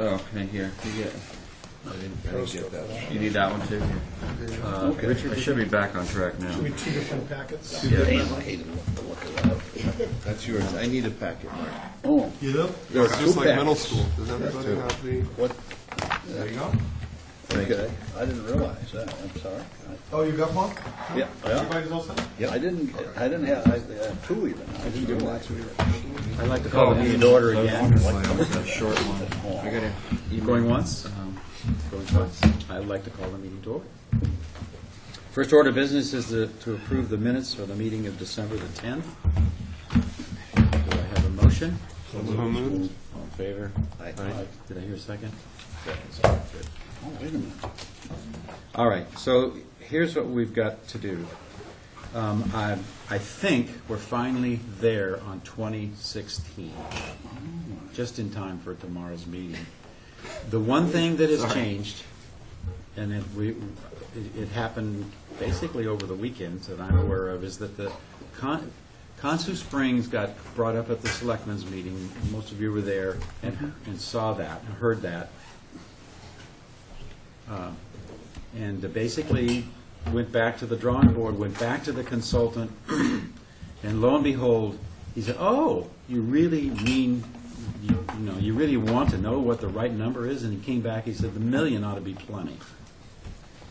Oh, and here. You get. I didn't get that. You need that one too? Okay. Richard, I should be back on track now. Should we two different packets? Yeah. Damn, I hate to look it up. That's yours. I need a packet, Mark. Oh. You do? There are It's two just like packets. middle school. Does everybody have the? What? There you go. Okay. I didn't realize that. I'm sorry. Oh, you got one? Yeah. Everybody's all set? Yeah. I didn't have two even. I didn't realize. I'd like to call the meeting to order again. That short one. I got it. You going once? Going twice. I'd like to call the meeting to order. First order of business is to approve the minutes for the meeting of December the 10th. Do I have a motion? So moved. All in favor? Aye. Did I hear a second? Oh, wait a minute. All right, so here's what we've got to do. I think we're finally there on 2016, just in time for tomorrow's meeting. The one thing that has changed, and it happened basically over the weekend that I'm aware of, is that the Consu Springs got brought up at the Selectmen's meeting. Most of you were there and saw that and heard that. And basically went back to the drawing board, went back to the consultant, and lo and behold, he said, "Oh, you really mean, you really want to know what the right number is?" And he came back, he said, "The million ought to be plenty."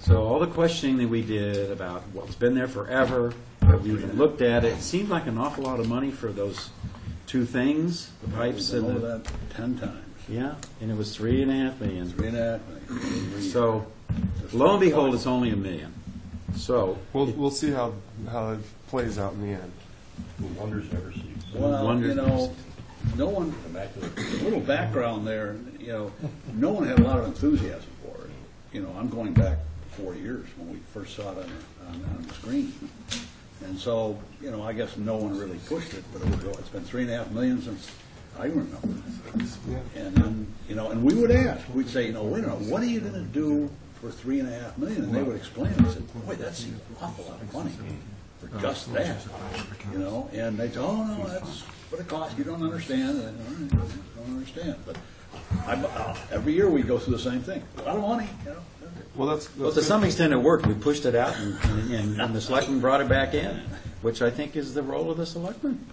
So all the questioning that we did about what's been there forever, that we even looked at it, it seemed like an awful lot of money for those two things, the pipes We've and been over the... that 10 times. Yeah, and it was $3.5 million. 3.5 million. So, lo and behold, it's only $1 million. So, We'll see how it plays out in the end. Wonders never cease. Well, wonders no one, a little background there, no one had a lot of enthusiasm for it. I'm going back 4 years when we first saw it on the screen. And so, I guess no one really pushed it, but it's been $3.5 million since I remember. And then, and we would ask, we'd say, wait a minute, what are you going to do for $3.5 million? And they would explain it. I said, boy, that seems an awful lot of money for just that. And they'd say, oh, no, that's what it costs. You don't understand. And I don't understand. But every year we go through the same thing. A lot of money, Well, that's to some extent it worked. We pushed it out, and the selectmen brought it back in, which I think is the role of the selectmen.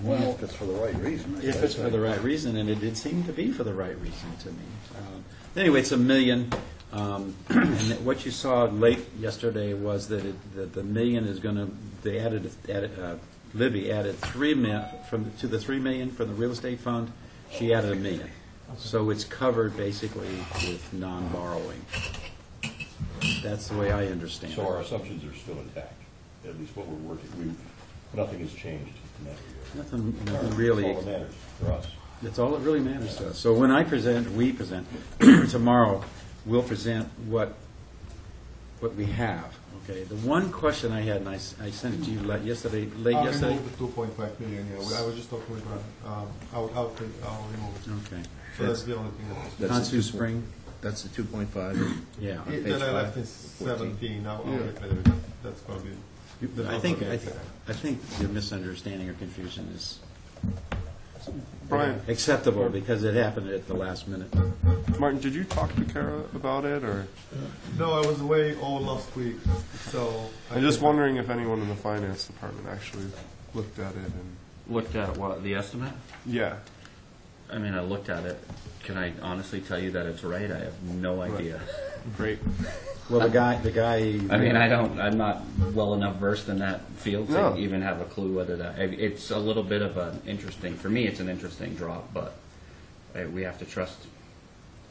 Well, if it's for the right reason. If it's for the right reason, and it did seem to be for the right reason to me. Anyway, it's $1 million. And what you saw late yesterday was that the $1 million is going to. They added Libby added $3 million to the $3 million from the real estate fund. She added $1 million, so it's covered basically with non-borrowing. That's the way I understand it. So our assumptions are still intact, at least what we're working. Nothing has changed in that regard. Nothing really. That's all that matters for us. That's all that really matters to us. So when we present tomorrow, we'll present what we have. Okay. The one question I had, and I sent it to you late yesterday. I'll remove the 2.5 million. I was just talking with I'll remove it. Okay. So that's the only thing that was. Consu Spring. That's the 2.5. Yeah. Then I left in 17. Now I'll get rid of it. That's going to be. I think your misunderstanding or confusion is Brian. acceptable because it happened at the last minute. Martin, did you talk to Kara about it, or? No, I was away all last week, so. I'm just wondering if anyone in the finance department actually looked at it and. Looked at what, the estimate? Yeah. I mean, I looked at it. Can I honestly tell you that it's right? I have no idea. Great. Well, the guy. I mean, I'm not well enough versed in that field to No. even have a clue whether that. It's a little bit of an interesting. For me, it's an interesting drop, but we have to trust.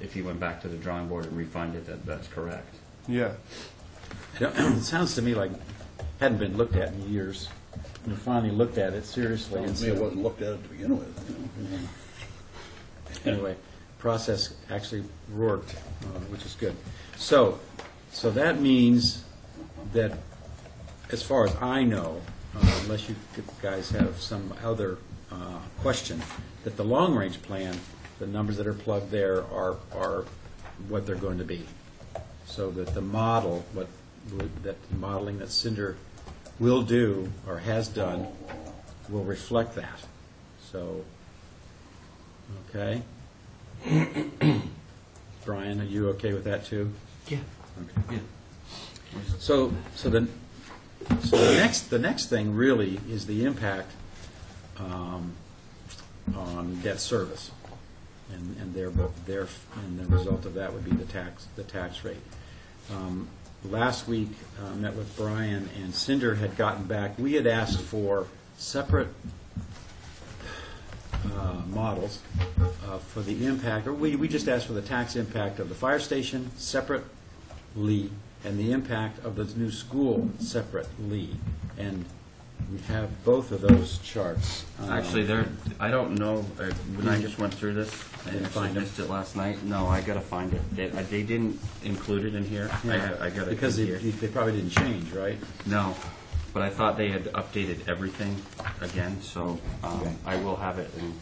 If he went back to the drawing board and refined it, that's correct. Yeah. It sounds to me like hadn't been looked at in years. We finally looked at it seriously. It And wasn't looked at to begin with. anyway, process actually worked, which is good. So that means that, as far as I know, unless you guys have some other question, that the long-range plan, the numbers that are plugged there are what they're going to be. So that the model, that the modeling that Cinder will do or has done, will reflect that. So, okay. Brian, are you okay with that too? Yeah. Okay. So the next thing really is the impact on debt service, and the result of that would be the tax rate. Last week, met with Brian, and Cinder had gotten back. We had asked for separate models for the impact, or we just asked for the tax impact of the fire station separately, and the impact of the new school separately. And we have both of those charts. Actually, I don't know, when I just went through this, I Didn't find missed it last night. No, I gotta find it. They didn't include it in here. I got it because in here. they probably didn't change, right? No, but I thought they had updated everything again, so Okay. I will have it. And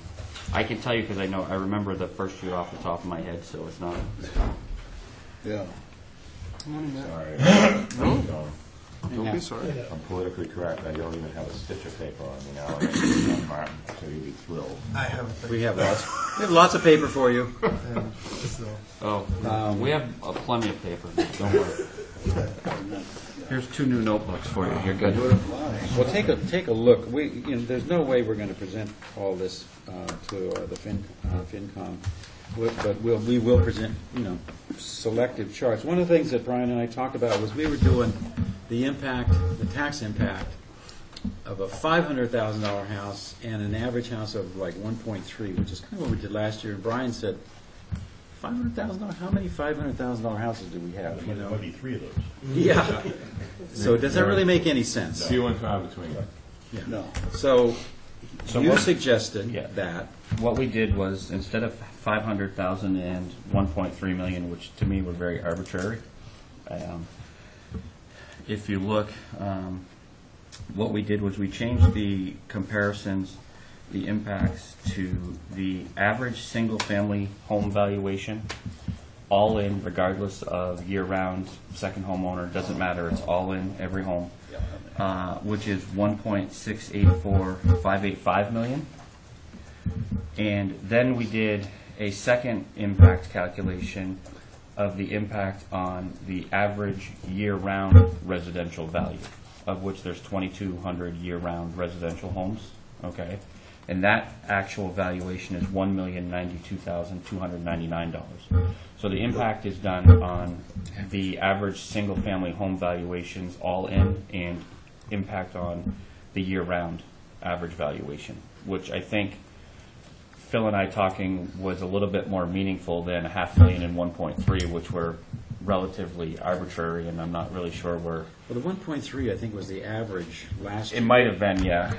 I can tell you because I remember the first year off the top of my head, so it's not. Yeah. Sorry. Don't be sorry. I'm politically correct. I don't even have a stitch of paper on me now. I got Martin, so you'd be thrilled. I haven't. We have lots of paper for you. And so, Oh, we have plenty of paper. Don't worry. Here's 2 new notebooks for you. You're good. Well, take a look. There's no way we're going to present all this to the FinCom, but we will present selective charts. One of the things that Brian and I talked about was we were doing the tax impact of a $500,000 house and an average house of like 1.3, which is kind of what we did last year. And Brian said, $500,000. How many $500,000 houses do we have? There might be 3 of those. Yeah. So does that really make any sense? Few and far between. Yeah. No. So you what- suggested Yeah. that. What we did was, instead of 500,000 and 1.3 million, which to me were very arbitrary, if you look, what we did was we changed the comparisons, the impacts to the average single-family home valuation, all in, regardless of year-round, second homeowner, doesn't matter, it's all in, every home, which is 1.684585 million. And then we did a second impact calculation of the impact on the average year-round residential value, of which there's 2,200 year-round residential homes, okay? And that actual valuation is $1,092,299. So the impact is done on the average single-family home valuations all in, and impact on the year-round average valuation, which I think Phil and I talking was a little bit more meaningful than $500,000 and 1.3, which were relatively arbitrary, and I'm not really sure where. Well, the 1.3 I think was the average last year. It might have been, yeah.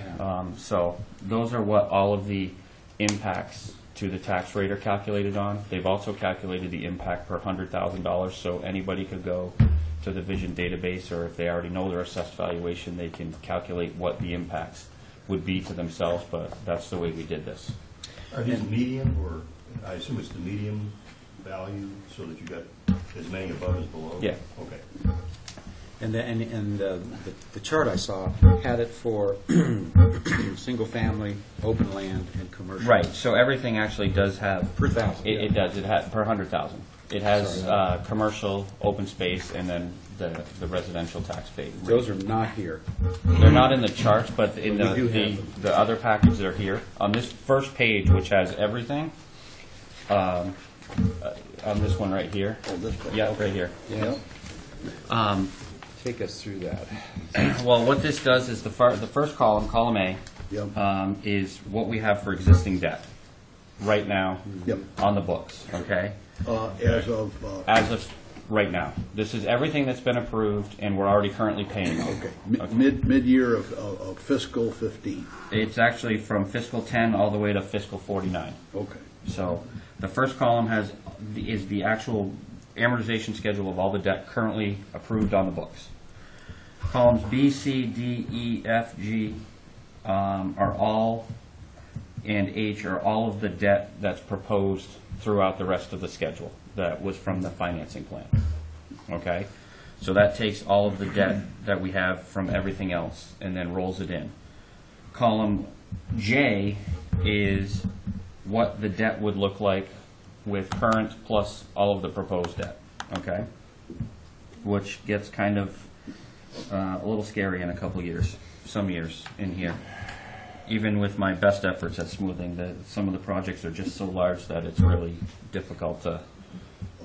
So those are what all of the impacts to the tax rate are calculated on. They've also calculated the impact per $100,000, so anybody could go to the Vision database, or if they already know their assessed valuation, they can calculate what the impacts would be to themselves, but that's the way we did this. Are these medium, or I assume it's the medium value, so that you got as many above as below? Yeah. Okay. And the chart I saw had it for single family, open land, and commercial. Right, so everything actually does have. Per thousand. It does, it has, per 100,000. It has commercial, open space, and then the residential tax paid. Those are not here. They're not in the charts, but in But we do have the other package, they're here. On this first page, which has everything, on this one right here. Oh, this way. Yeah, right here. Yeah. Take us through that. Well, what this does is the first column, column A, Yep. is what we have for existing debt right now Yep. on the books, okay? As of, As of right now. This is everything that's been approved, and we're already currently paying. okay, mid-year of fiscal 15. It's actually from fiscal 10 all the way to fiscal 49. Okay. So the first column is the actual amortization schedule of all the debt currently approved on the books. Columns B, C, D, E, F, G are all, and H are all of the debt that's proposed throughout the rest of the schedule that was from the financing plan. Okay? So that takes all of the debt that we have from everything else and then rolls it in. Column J is what the debt would look like with current plus all of the proposed debt, okay? Which gets kind of a little scary in a couple years, some years in here. Even with my best efforts at smoothing, some of the projects are just so large that it's really difficult to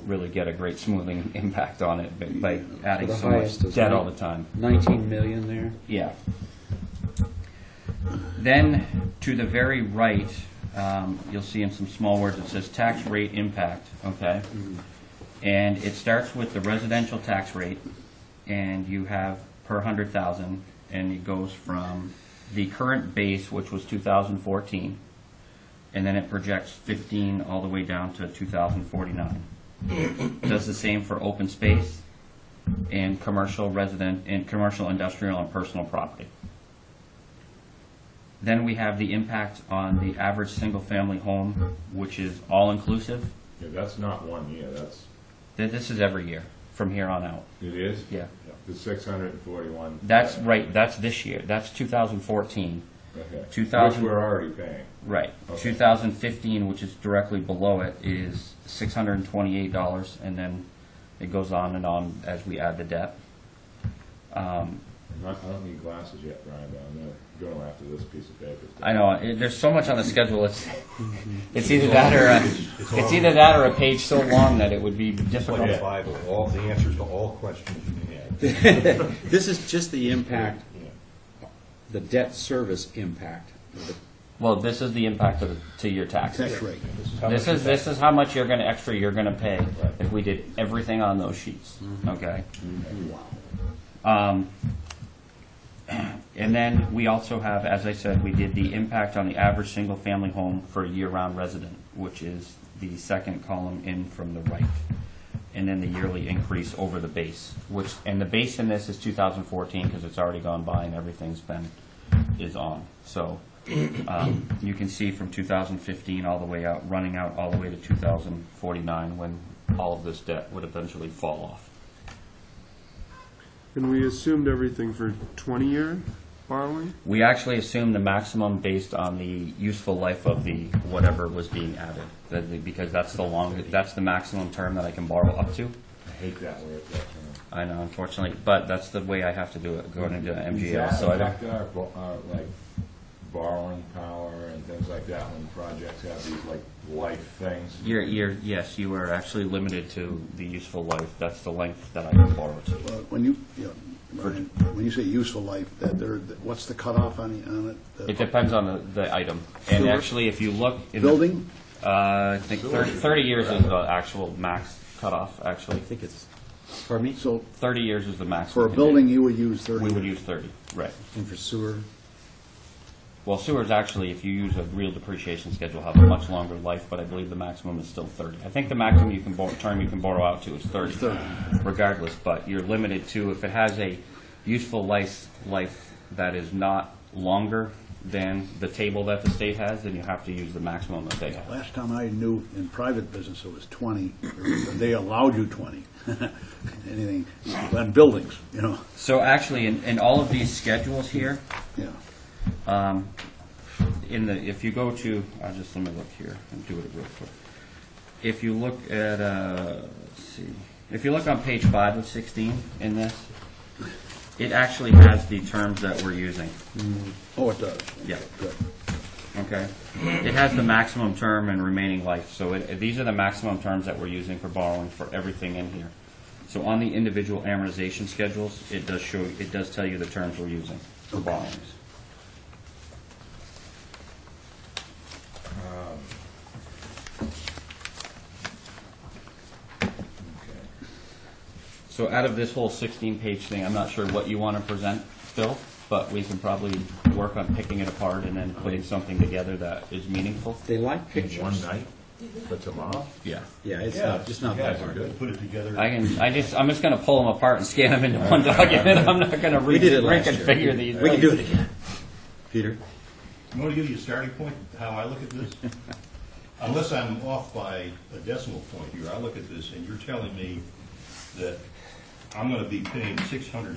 really get a great smoothing impact on it by adding the so much highest is debt nine- all the time. 19 million there? Yeah. Then, to the very right, you'll see in some small words, it says tax rate impact, okay? And it starts with the residential tax rate, and you have per 100,000, and it goes from the current base, which was 2014, and then it projects 15 all the way down to 2049. Does the same for open space and commercial resident and commercial, industrial, and personal property. Then we have the impact on the average single-family home, which is all-inclusive. Yeah, that's not 1 year, that's, This is every year, from here on out. it is? Yeah. The 641. That's right, that's this year. That's 2014. Okay. 2000 Which we're already paying. Right. Okay. 2015, which is directly below it, is $628, and then it goes on and on as we add the debt. I don't need glasses yet, Brian, but I'm going to go after this piece of paper. I know, there's so much on the schedule, it's either that or it's either that or a page so long that it would be difficult. Like 5 of all the answers to all questions you have. This is just the impact, Yeah. the debt service impact. Well, this is the impact to your taxes. Tax rate. This is how much you're going to pay if we did everything on those sheets. Okay. And then we also have, as I said, we did the impact on the average single-family home for a year-round resident, which is the second column in from the right, and then the yearly increase over the base. And the base in this is 2014 because it's already gone by and everything's is on. So. You can see from 2015 all the way out, running out all the way to 2049 when all of this debt would eventually fall off. And we assumed everything for 20-year borrowing? We actually assume the maximum based on the useful life of the whatever was being added, because that's the maximum term that I can borrow up to. I hate that way of that term. I know, unfortunately, but that's the way I have to do it, according to Does MGL. that So I don't. affect our like borrowing power and things like that when projects have these like life things? Yes, you are actually limited to the useful life. That's the length that I can borrow to. Well, when you say useful life, what's the cutoff on it? It depends on the item. And Sewer? actually, if you look in Building? I think 30 years is the actual max cutoff, actually. I think it's, pardon me? So 30 years is the max. for a we can building, do. you would use 30? We would use 30, right. And for sewer? Well, sewers actually, if you use a real depreciation schedule, have a much longer life, but I believe the maximum is still 30. I think the maximum term you can borrow out to is 30, regardless, but you're limited to, if it has a useful life that is not longer than the table that the state has, then you have to use the maximum that they have. Last time I knew in private business it was 20. They allowed you 20. Anything on buildings, you know. So actually, in all of these schedules here, Yeah. if you go to, let me look here and do it real quick. If you look at, let's see, if you look on page 5 of 16 in this, it actually has the terms that we're using. Oh, it does. Yeah. Good. Okay. It has the maximum term and remaining life. So these are the maximum terms that we're using for borrowing for everything in here. So on the individual amortization schedules, it does tell you the terms we're using for borrowings. So out of this whole 16-page thing, I'm not sure what you want to present, Phil, but we can probably work on picking it apart and then putting something together that is meaningful. They like In pictures. one night for tomorrow? Yeah. Yeah, it's Yeah, not, just not yeah, that hard. good. Put it together. I'm just going to pull them apart and scan them into one document. I'm not going to We did it last year. reconfigure these. We can do it again. Peter? You want to give you a starting point, how I look at this? Unless I'm off by a decimal point here, I look at this and you're telling me that I'm going to be paying $600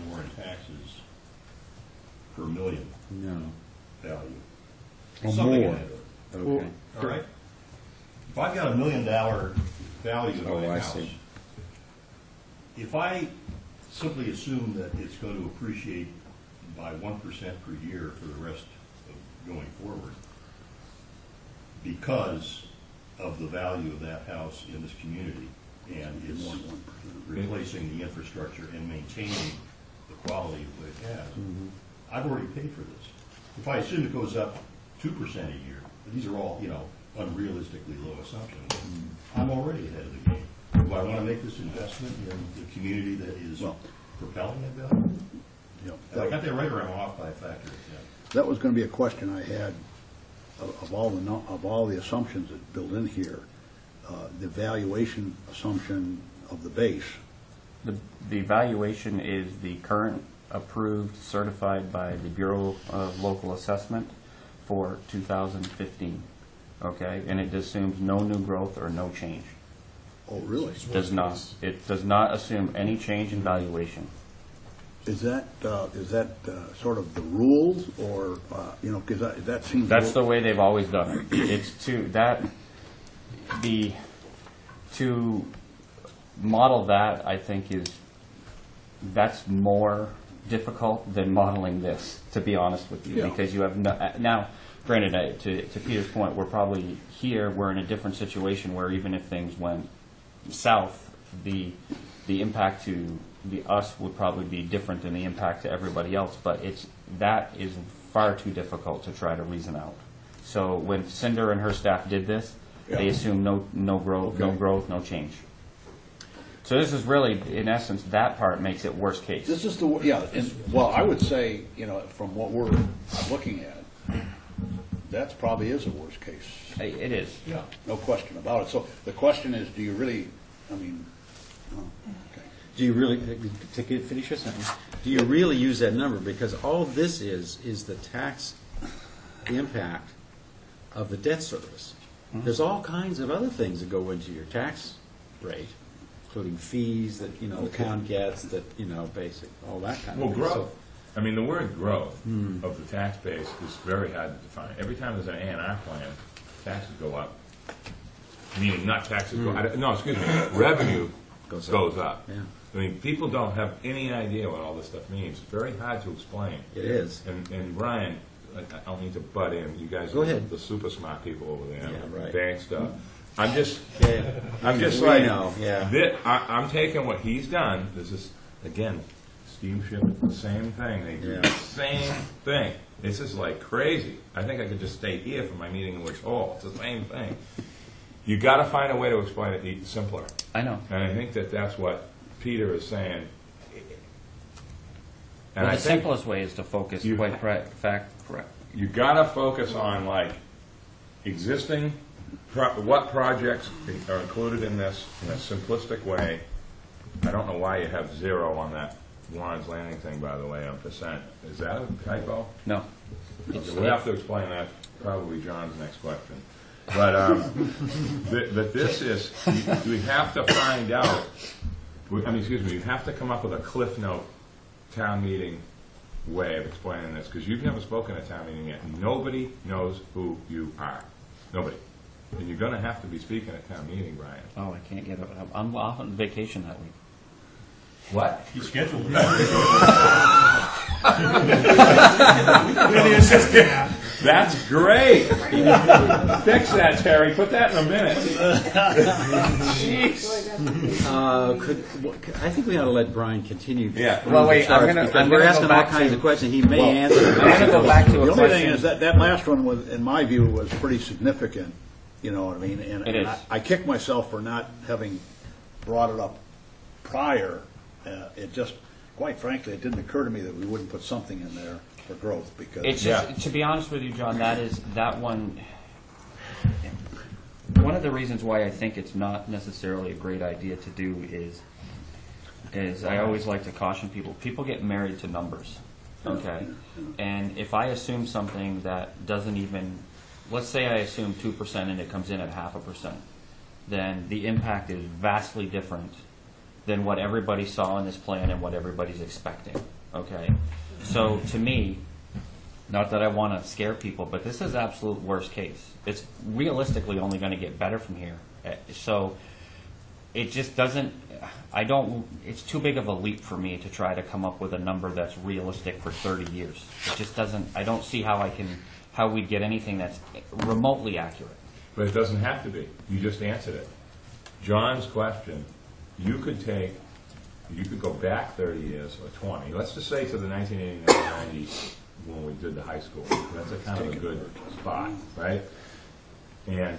more in taxes per million No. value. Or Something in more. that order. Okay. All right? If I've got $1 million value of Oh, my I house, see. if I simply assume that it's going to appreciate by 1% per year for the rest of going forward, because of the value of that house in this community, and it's replacing the infrastructure and maintaining the quality of what it has, I've already paid for this. If I assume it goes up 2% a year, these are all, unrealistically low assumptions, I'm already ahead of the game. Do I want to make this investment in the community that is propelling that value? If I got that right, or I'm off by a factor of 10. That was going to be a question I had of all the assumptions that built in here. The valuation assumption of the base. The valuation is the current approved, certified by the Bureau of Local Assessment for 2015. Okay, and it assumes no new growth or no change. Oh, really? Does not. It does not assume any change in valuation. Is that sort of the rules, or because that seems That's the way they've always done it. It's to model that, I think that's more difficult than modeling this, to be honest with you, because you have now. Granted, to Peter's point, we're probably here. We're in a different situation where even if things went south, the impact to us would probably be different than the impact to everybody else. But that is far too difficult to try to reason out. So when Cinder and her staff did this, they assumed no growth, no change. So this is really, in essence, that part makes it worst case. This is well, I would say, from what we're looking at, that probably is a worst case. It is. Yeah, no question about it. So the question is, do you really? Okay. Do you really, to finish your sentence, do you really use that number? Because all this is the tax impact of the debt service. There's all kinds of other things that go into your tax rate, including fees that, the town gets, that, basic, all that kind of thing. Well, So- growth. I mean, the word growth of the tax base is very hard to define. Every time there's an A&R plan, taxes go up. Meaning not taxes go up. No, excuse me. Revenue goes up. Yeah. I mean, people don't have any idea what all this stuff means. It's very hard to explain. It is. And Brian, I don't need to butt in. You guys Go are ahead. the super smart people over there. Yeah, right. Bank stuff. I'm just We like, know, yeah. I'm taking what he's done. This is, again, steamship, the same thing. They do the same thing. This is like crazy. I think I could just stay here for my meeting in Woods Hole. It's the same thing. You got to find a way to explain it simpler. I know. And I think that's what Peter is saying. And Well, I the think simplest way is to focus, correct. you got to focus on like existing, what projects are included in this in a simplistic way. I don't know why you have 0 on that Warren's Landing thing, by the way, on percent. Is that a typo? No. We'll have to explain that, probably John's next question. But but this is, we have to find out, you have to come up with a Cliff Note town meeting way of explaining this, because you've never spoken at town meeting yet. Nobody knows who you are. Nobody. And you're going to have to be speaking at town meeting, Brian. Oh, I can't get it. I'm off on vacation that week. What? He's scheduled. That's great. Fix that, Terry. Put that in a minute. Jeez. I think we ought to let Brian continue. Yeah. Well, wait, I'm Because gonna we're go asking all back kinds to- of questions. He may answer. I'm going to go back to The a only thing question. is that last one was, in my view, was pretty significant. You know what I mean? And It is. I kick myself for not having brought it up prior. It just, quite frankly, it didn't occur to me that we wouldn't put something in there for growth, because It's just, to be honest with you, John, that one. One of the reasons why I think it's not necessarily a great idea to do is I always like to caution people. People get married to numbers, okay? And if I assume something that doesn't even, let's say I assume 2% and it comes in at 0.5%, then the impact is vastly different than what everybody saw in this plan and what everybody's expecting, okay? So to me, not that I want to scare people, but this is absolute worst case. It's realistically only going to get better from here. So it just doesn't, it's too big of a leap for me to try to come up with a number that's realistic for 30 years. It just doesn't, I don't see how we'd get anything that's remotely accurate. But it doesn't have to be. You just answered it. John's question, you could go back 30 years or 20. Let's just say to the 1989-90 when we did the high school. That's a kind of a good spot, right? And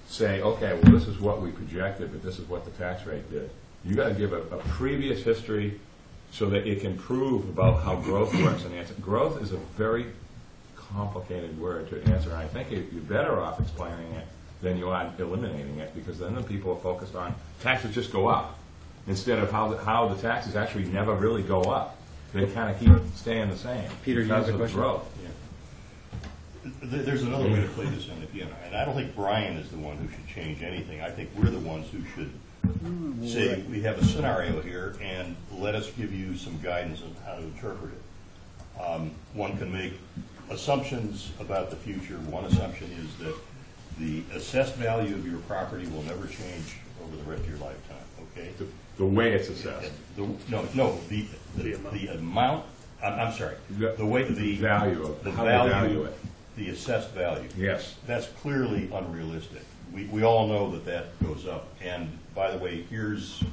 say, okay, well, this is what we projected, but this is what the tax rate did. You got to give a previous history so that it can prove about how growth works and answer. Growth is a very complicated word to answer, and I think you're better off explaining it than you are eliminating it, because then the people are focused on taxes just go up instead of how the taxes actually never really go up. They kind of keep staying the same. Peter, you have a question? Growth. There's another way to play this on the piano, and I don't think Brian is the one who should change anything. I think we're the ones who should say, we have a scenario here, and let us give you some guidance on how to interpret it. One can make assumptions about the future. One assumption is that the assessed value of your property will never change over the rest of your lifetime, okay? The way it's assessed. The amount, I'm sorry, the way, the value of the how they value it. The assessed value. Yes. That's clearly unrealistic. We all know that that goes up. And by the way, here's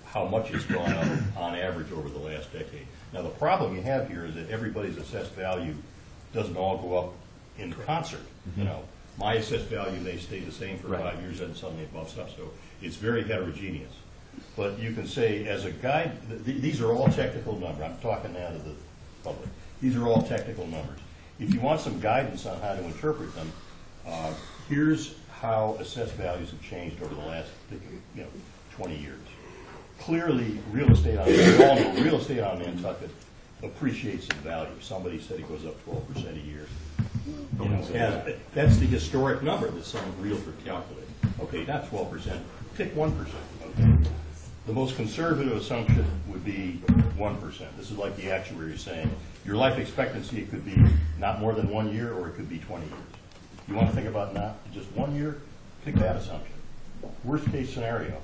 how much it's gone up on average over the last decade. Now, the problem you have here is that everybody's assessed value doesn't all go up in concert. Mm-hmm. You know, my assessed value may stay the same for 5 years and suddenly it bumps up. So it's very heterogeneous. But you can say, as a guide, these are all technical numbers. I'm talking now to the public. These are all technical numbers. If you want some guidance on how to interpret them, here's how assessed values have changed over the last 20 years. Clearly, real estate on Nantucket appreciates in value. Somebody said it goes up 12% a year. That's the historic number that some realtor calculated. Okay, not 12%, pick 1%. Okay. The most conservative assumption would be 1%. This is like the actuary saying, your life expectancy could be not more than 1 year, or it could be 20 years. You want to think about not just 1 year? Pick that assumption. Worst case scenario.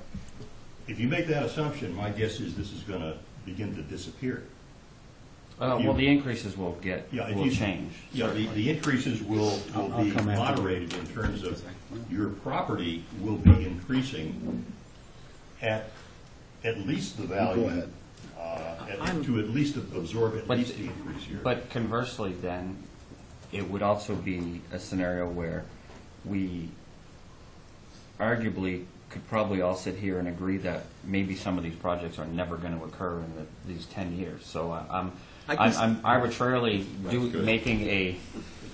If you make that assumption, my guess is this is going to begin to disappear. Well, the increases will change. Yeah, the increases will be moderated in terms of your property will be increasing at least the value, to at least absorb at least the increase here. But conversely, then, it would also be a scenario where we arguably could probably all sit here and agree that maybe some of these projects are never going to occur in these 10 years. So I'm arbitrarily making an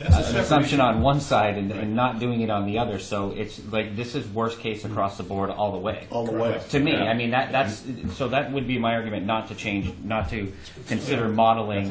assumption on one side and not doing it on the other. So it's like this is worst case across the board all the way. All the way. To me, I mean that would be my argument not to change, not to consider modeling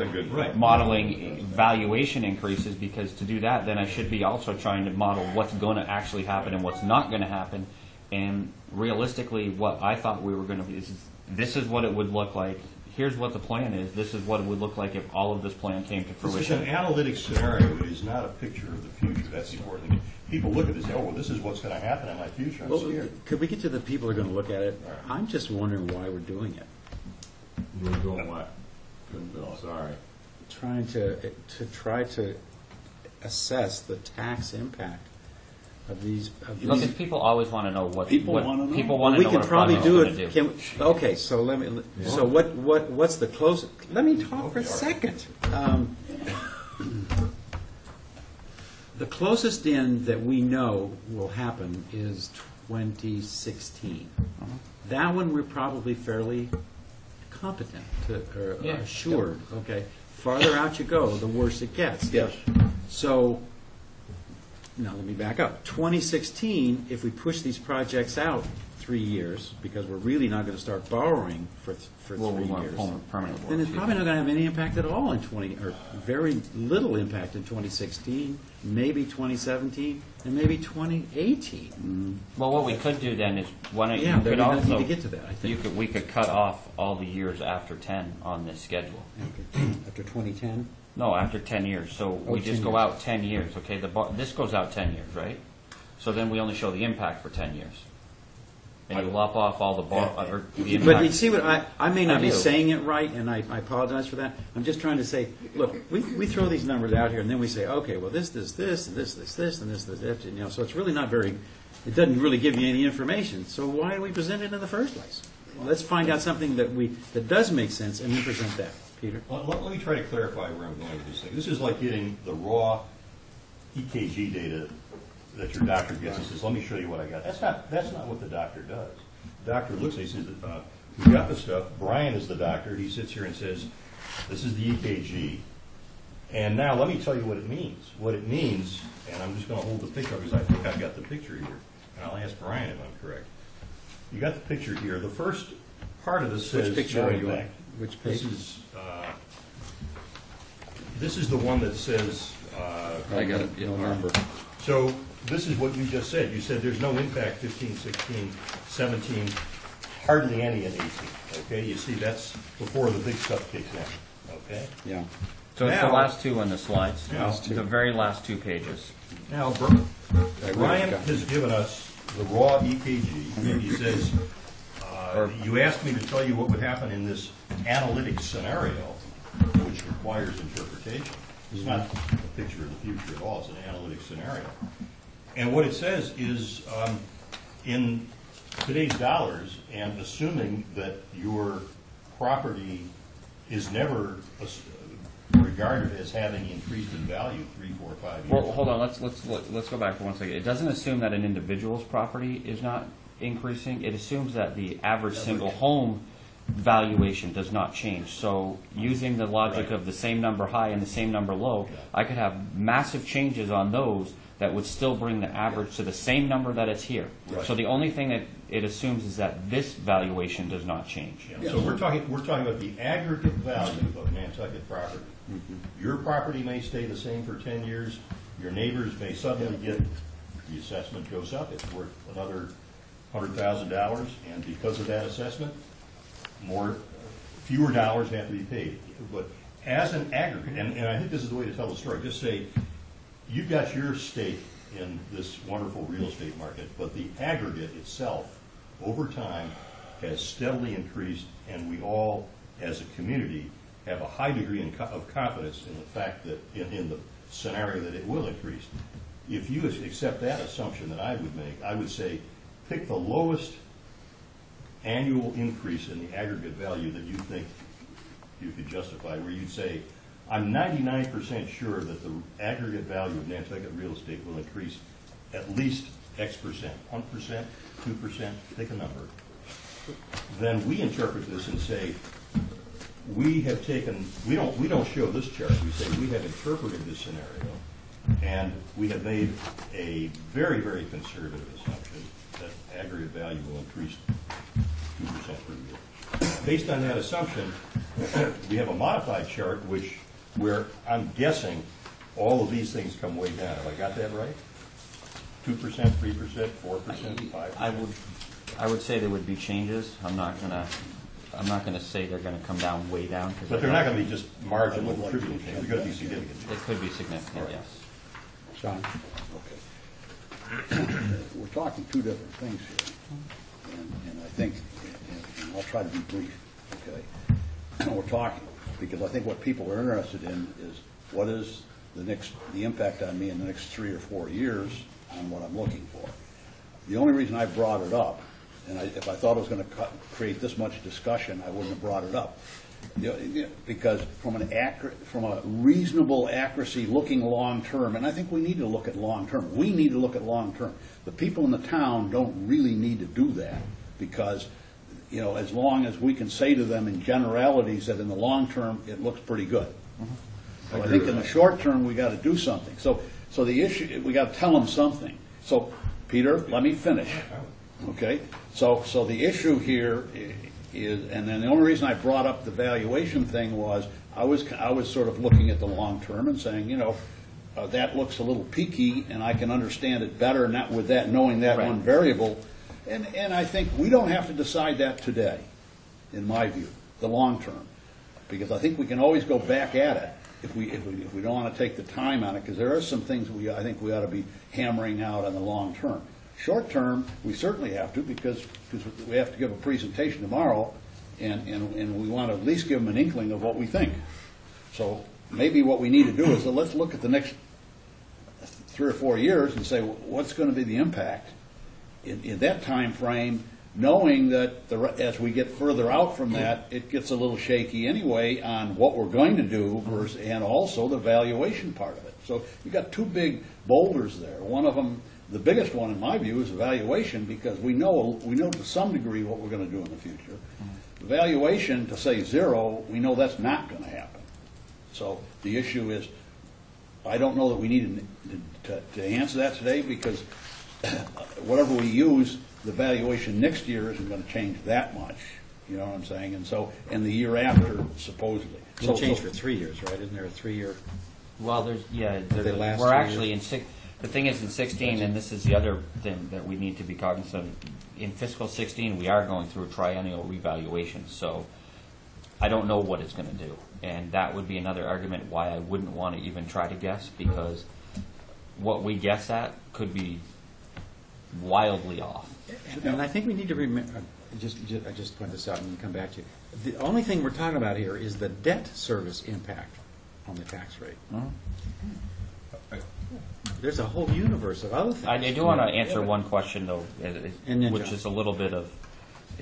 valuation increases, because to do that, then I should be also trying to model what's going to actually happen and what's not going to happen. And realistically, what I thought we were going to be is this is what it would look like. Here's what the plan is. This is what it would look like if all of this plan came to fruition. This is an analytic scenario. It is not a picture of the future. That's the important thing. People look at this and say, oh, well, this is what's going to happen in my future. I'm scared. Could we get to the people who are going to look at it? I'm just wondering why we're doing it. We're doing what? Bill, sorry. Trying to try to assess the tax impact of these. Because people always want to know what People want to know. People want to We know can what a probably project's do gonna it. Okay, so let me. So what's the closest? Let me talk for a second. The closest in that we know will happen is 2016. That one we're probably fairly competent or assured. Okay, farther out you go, the worse it gets. Yes. So. Now let me back up. 2016, if we push these projects out 3 years, because we're really not going to start borrowing for Well, 3 we want years, permanent then it's warranty. probably not going to have any impact at all in 20, or very little impact in 2016, maybe 2017, and maybe 2018. Well, what we could do then is, why don't you Yeah, could we also... need to get to that, I think. We could cut off all the years after 10 on this schedule. After 2010? No, after 10 years. So we 10 just go years. out 10 years, okay? This goes out 10 years, right? So then we only show the impact for 10 years. And you lop off all the the impact. But you see what, I may not I be do. saying it right, and I apologize for that. I'm just trying to say, look, we throw these numbers out here, and then we say, okay, well, this, and this, and this, you know, so it's really not very, it doesn't really give you any information. So why do we present it in the first place? Well, let's find out something that does make sense, and then present that. Peter? Let me try to clarify where I'm going with this thing. This is like getting the raw EKG data that your doctor gets and says, let me show you what I got. That's not what the doctor does. The doctor looks and he says, we got the stuff. Brian is the doctor. He sits here and says, this is the EKG. And now let me tell you what it means. What it means, and I'm just going to hold the picture because I think I've got the picture here. And I'll ask Brian if I'm correct. You got the picture here. The first part of this says, Which picture are you on? back. Which page? This is the one that says, I got it. Yeah, all right. November. so this is what you just said. You said there's no impact 15, 16, 17, hardly any in 18. Okay, you see that's before the big stuff kicks in. Okay. Yeah. So it's the Now- last two on the slides. Last two. The very last 2 pages. Now, I really Brian forgot. has given us the raw EKG, and he says, you asked me to tell you what would happen in this analytic scenario, which requires interpretation. It's not a picture of the future at all, it's an analytic scenario. And what it says is, in today's dollars, and assuming that your property is never regarded as having increased in value 3, 4, 5 years. Well, hold on. Let's go back for 1 second. It doesn't assume that an individual's property is not increasing. It assumes that the average single home valuation does not change. So using the logic Right. of the same number high and the same number low, I could have massive changes on those that would still bring the average to the same number that it's here. Right. So the only thing that it assumes is that this valuation does not change. Yeah, so we're talking about the aggregate value of Nantucket property. Your property may stay the same for 10 years. Your neighbors may suddenly get, the assessment goes up, it's worth another $100,000, and because of that assessment, fewer dollars have to be paid. But as an aggregate, and I think this is the way to tell the story, just say, you've got your stake in this wonderful real estate market, but the aggregate itself, over time, has steadily increased, and we all, as a community, have a high degree of confidence in the fact that, in the scenario that it will increase. If you accept that assumption that I would make, I would say, pick the lowest annual increase in the aggregate value that you think you could justify, where you'd say, I'm 99% sure that the aggregate value of Nantucket real estate will increase at least X percent, 1%, 2%, pick a number. Then we interpret this and say, we have taken, we don't show this chart, we say we have interpreted this scenario, and we have made a very, very conservative assumption that aggregate value will increase 2% per year. Based on that assumption, we have a modified chart where I'm guessing all of these things come way down. Have I got that right? 2%, 3%, 4%, 5%? I would say there would be changes. I'm not gonna say they're gonna come down way down. 'Cause But they're not going to be just marginal, trivial changes. They're going to be significant It changes. could be significant, yes. John? Okay. We're talking two different things here, and I think, and I'll try to be brief, okay? We're talking, because I think what people are interested in is what is the impact on me in the next 3 or 4 years on what I'm looking for. The only reason I brought it up, and if I thought it was going to create this much discussion, I wouldn't have brought it up. Because from a reasonable accuracy, looking long-term, and I think we need to look at long-term. We need to look at long-term. The people in the town don't really need to do that, because, as long as we can say to them in generalities that in the long term, it looks pretty good. So I think in the short term, we got to do something. So the issue, we got to tell them something. So, Peter, let me finish. Okay, so the issue here is, and then the only reason I brought up the valuation thing was, I was sort of looking at the long term and saying, that looks a little peaky, and I can understand it better not with that, knowing that Right. one variable. And I think we don't have to decide that today, in my view, the long term, because I think we can always go back at it if we don't want to take the time on it, because there are some things I think we ought to be hammering out on the long term. Short term, we certainly have to, because we have to give a presentation tomorrow, and we want to at least give them an inkling of what we think. So maybe what we need to do is, let's look at the next 3 or 4 years and say, what's going to be the impact in that time frame, knowing that as we get further out from that, it gets a little shaky anyway on what we're going to do versus, and also the valuation part of it. So you've got two big boulders there. One of them, the biggest one in my view, is evaluation, because we know to some degree what we're going to do in the future. The valuation, to say zero, we know that's not going to happen. So the issue is, I don't know that we need to answer that today, because whatever we use, the valuation next year isn't going to change that much. You know what I'm saying? And the year after, supposedly. It'll change for 3 years, right? Isn't there a 3-year? Well, They last we're 2 actually the thing is in 16, and this is the other thing that we need to be cognizant of. In fiscal 16, we are going through a triennial revaluation, so I don't know what it's going to do. And that would be another argument why I wouldn't want to even try to guess, because what we guess at could be wildly off. And I think we need to remember, I just point this out and come back to you. The only thing we're talking about here is the debt service impact on the tax rate. There's a whole universe of other things. I do want to answer one question, though, And then which John. is a little bit of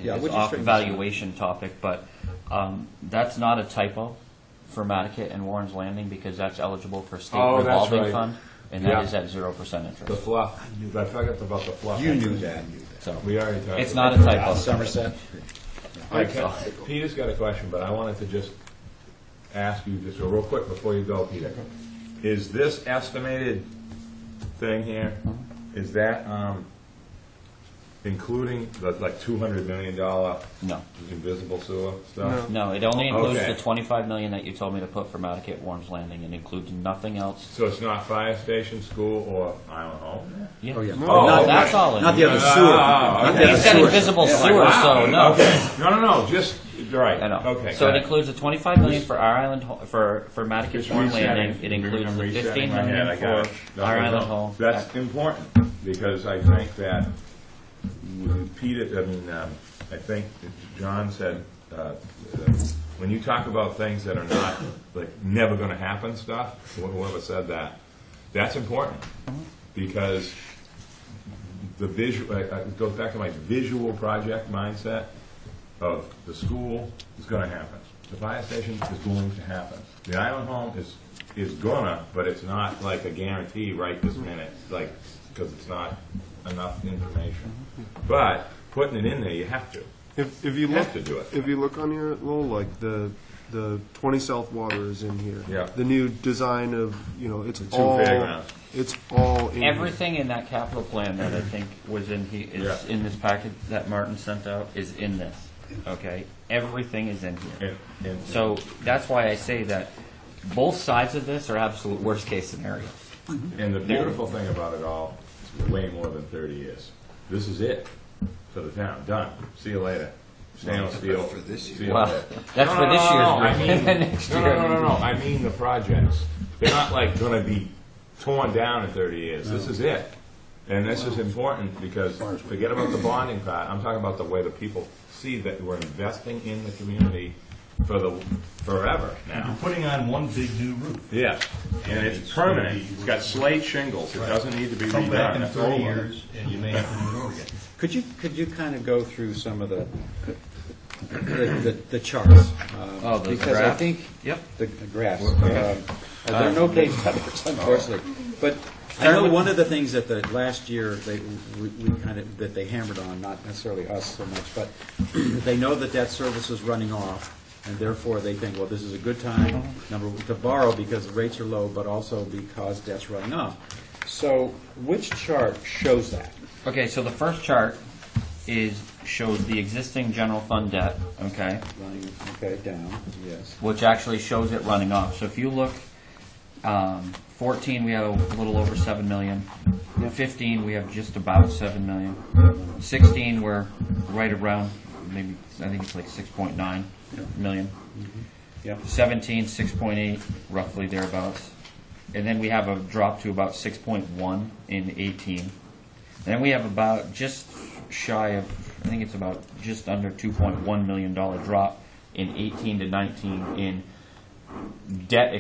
Yeah, it's would you off straighten this out? valuation topic, but that's not a typo for Nantucket and Warren's Landing, because that's eligible for state Oh, that's revolving right. fund, and Yeah. that is at 0% interest. The fluff. I forgot about the fluff. You knew that. So We already talked. it's about not a that. typo. Somerset? Peter's got a question, but I wanted to just ask you just real quick before you go, Peter. Is this estimated thing here, is that including the like $200 million No. invisible sewer stuff? No, it only includes Okay. the $25 million that you told me to put for Nantucket, Warren's Landing. It includes nothing else. So it's not fire station, school, or Island Home? Yeah. Oh, yeah. Oh, Not- that's all in Not the here. other sewer. Not the He other said sewer. invisible sewer, so no. Okay. No, just, right. I know. Okay. So got it includes the $25 million for our island for Nantucket, Just Warren's resetting. Landing. It includes I'm the resetting $15 my head. I million got it. for our island home. That's important, because I think that I think John said, when you talk about things that are not, like, never gonna happen stuff, whoever said that, that's important, because the visual, it goes back to my visual project mindset of the school is gonna happen. The fire station is going to happen. The island home is gonna, but it's not like a guarantee right this minute, like, because it's not enough information. But putting it in there, you have to. If you You look, have to do it. if you look on your little, like the 20 South Water is in here. Yeah. The new design of, it's The two all, fairgrounds. it's all in here. Everything in that capital plan that I think was in Yeah. in this packet that Martin sent out is in this. Okay, everything is in here. And So that's why I say that both sides of this are absolute worst case scenarios. And the beautiful thing about it all, it's way more than 30 years. This is it for the town. Done. See you later. Stainless steel. For this year. See you Well, later. that's No, for no, this no, year's no, I group. mean- Next No, year. no. I mean the projects. They're not like going to be torn down in 30 years. This is it. And this is important, because forget about the bonding part. I'm talking about the way the people see that we're investing in the community for forever now. You're putting on one big new roof. Yes, and it's permanent. It's got slate shingles. It doesn't need to be Come back in redone. 30 years, and you may have to do it over again. Could you kind of go through some of the charts? Oh, the Because I graph? think Yep. the graphs. There are no page numbers, unfortunately. But I know one of the things that the last year we kind of that they hammered on, not necessarily us so much, but they know that debt service is running off, and therefore they think, well, this is a good time to borrow because the rates are low, but also because debt's running off. So which chart shows that? Okay, so the first chart shows the existing general fund debt, okay, Running, okay, down, yes. which actually shows it running off. So if you look, 14, we have a little over 7 million. 15, we have just about 7 million. 16, we're right around, maybe, I think it's like 6.9 million. Yep. 17, 6.8, roughly thereabouts. And then we have a drop to about 6.1 in 18. And then we have about just shy of, I think it's about just under $2.1 million drop in 18 to 19 in debt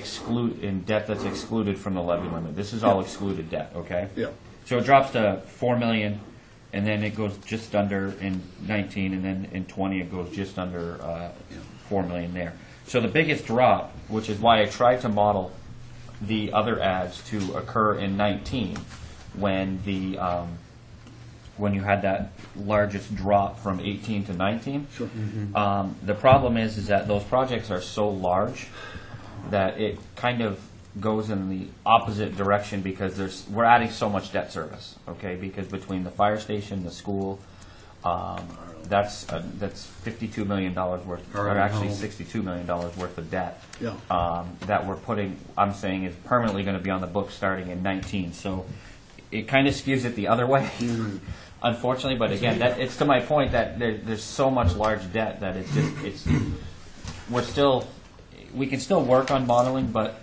that's excluded from the levy limit. This is all excluded debt, okay? Yeah. So it drops to 4 million, and then it goes just under in 19, and then in 20 it goes just under 4 million there. So the biggest drop, which is why I tried to model the other ads to occur in 19, when you had that largest drop from 18 to 19. Sure. The problem is that those projects are so large that it kind of goes in the opposite direction because we're adding so much debt service, okay? Because between the fire station, the school, that's $52 million worth, or actually $62 million worth of debt that we're putting, I'm saying, is permanently going to be on the books starting in 19. So it kind of skews it the other way, unfortunately. But again, it's to my point that there's so much large debt that we can still work on modeling, but